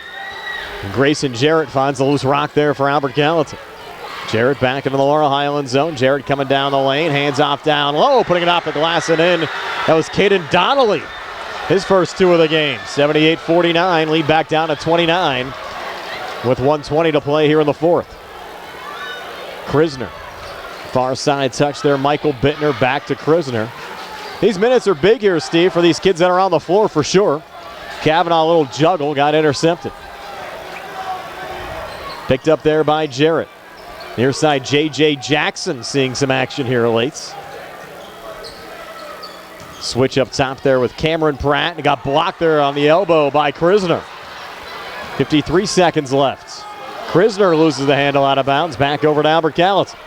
And Grayson Jarrett finds the loose rock there for Albert Gallatin. Jarrett back into the Laurel Highlands zone. Jarrett coming down the lane, hands off down low, putting it off the glass and in. That was Caden Donnelly. His first two of the game. 78-49, lead back down to 29 with 1:20 to play here in the fourth. Krisner, far side touch there. Michael Bittner back to Krisner. These minutes are big here, Steve, for these kids that are on the floor for sure. Kavanaugh, a little juggle, got intercepted. Picked up there by Jarrett. Near side, J.J. Jackson seeing some action here late. Switch up top there with Cameron Pratt. And got blocked there on the elbow by Krisner. 53 seconds left. Krisner loses the handle out of bounds. Back over to Albert Gallatin.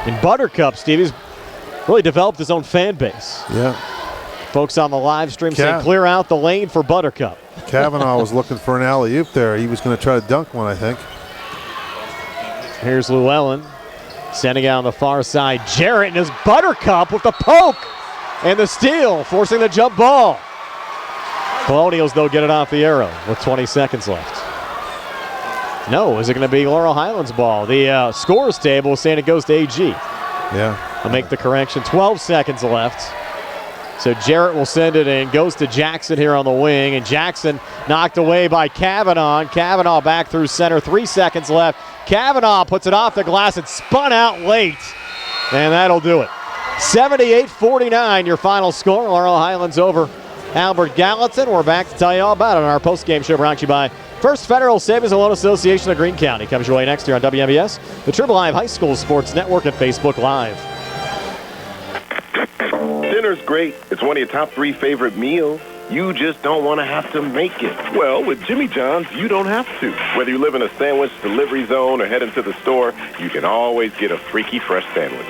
And Buttercup, Stevie's really developed his own fan base. Yeah. Folks on the live stream saying clear out the lane for Buttercup. Kavanaugh was looking for an alley-oop there. He was going to try to dunk one, I think. Here's Llewellyn. Sending out on the far side. Jarrett and his Buttercup with the poke and the steal, forcing the jump ball. Colonials, though, get it off the arrow with 20 seconds left. No, is it going to be Laurel Highlands ball? The scores table is saying it goes to AG. Yeah. I'll make the correction. 12 seconds left. So Jarrett will send it in. Goes to Jackson here on the wing. And Jackson knocked away by Kavanaugh. Kavanaugh back through center. 3 seconds left. Kavanaugh puts it off the glass. It spun out late. And that'll do it. 78-49 your final score. Laurel Highlands over Albert Gallatin. We're back to tell you all about it on our post-game show brought to you by First Federal Savings and Loan Association of Greene County. Comes your way next year on WMBS, the Triple Live High School Sports Network, and Facebook Live. Dinner's great. It's one of your top 3 favorite meals. You just don't want to have to make it. Well, with Jimmy John's, you don't have to. Whether you live in a sandwich delivery zone or head into the store, you can always get a freaky fresh sandwich.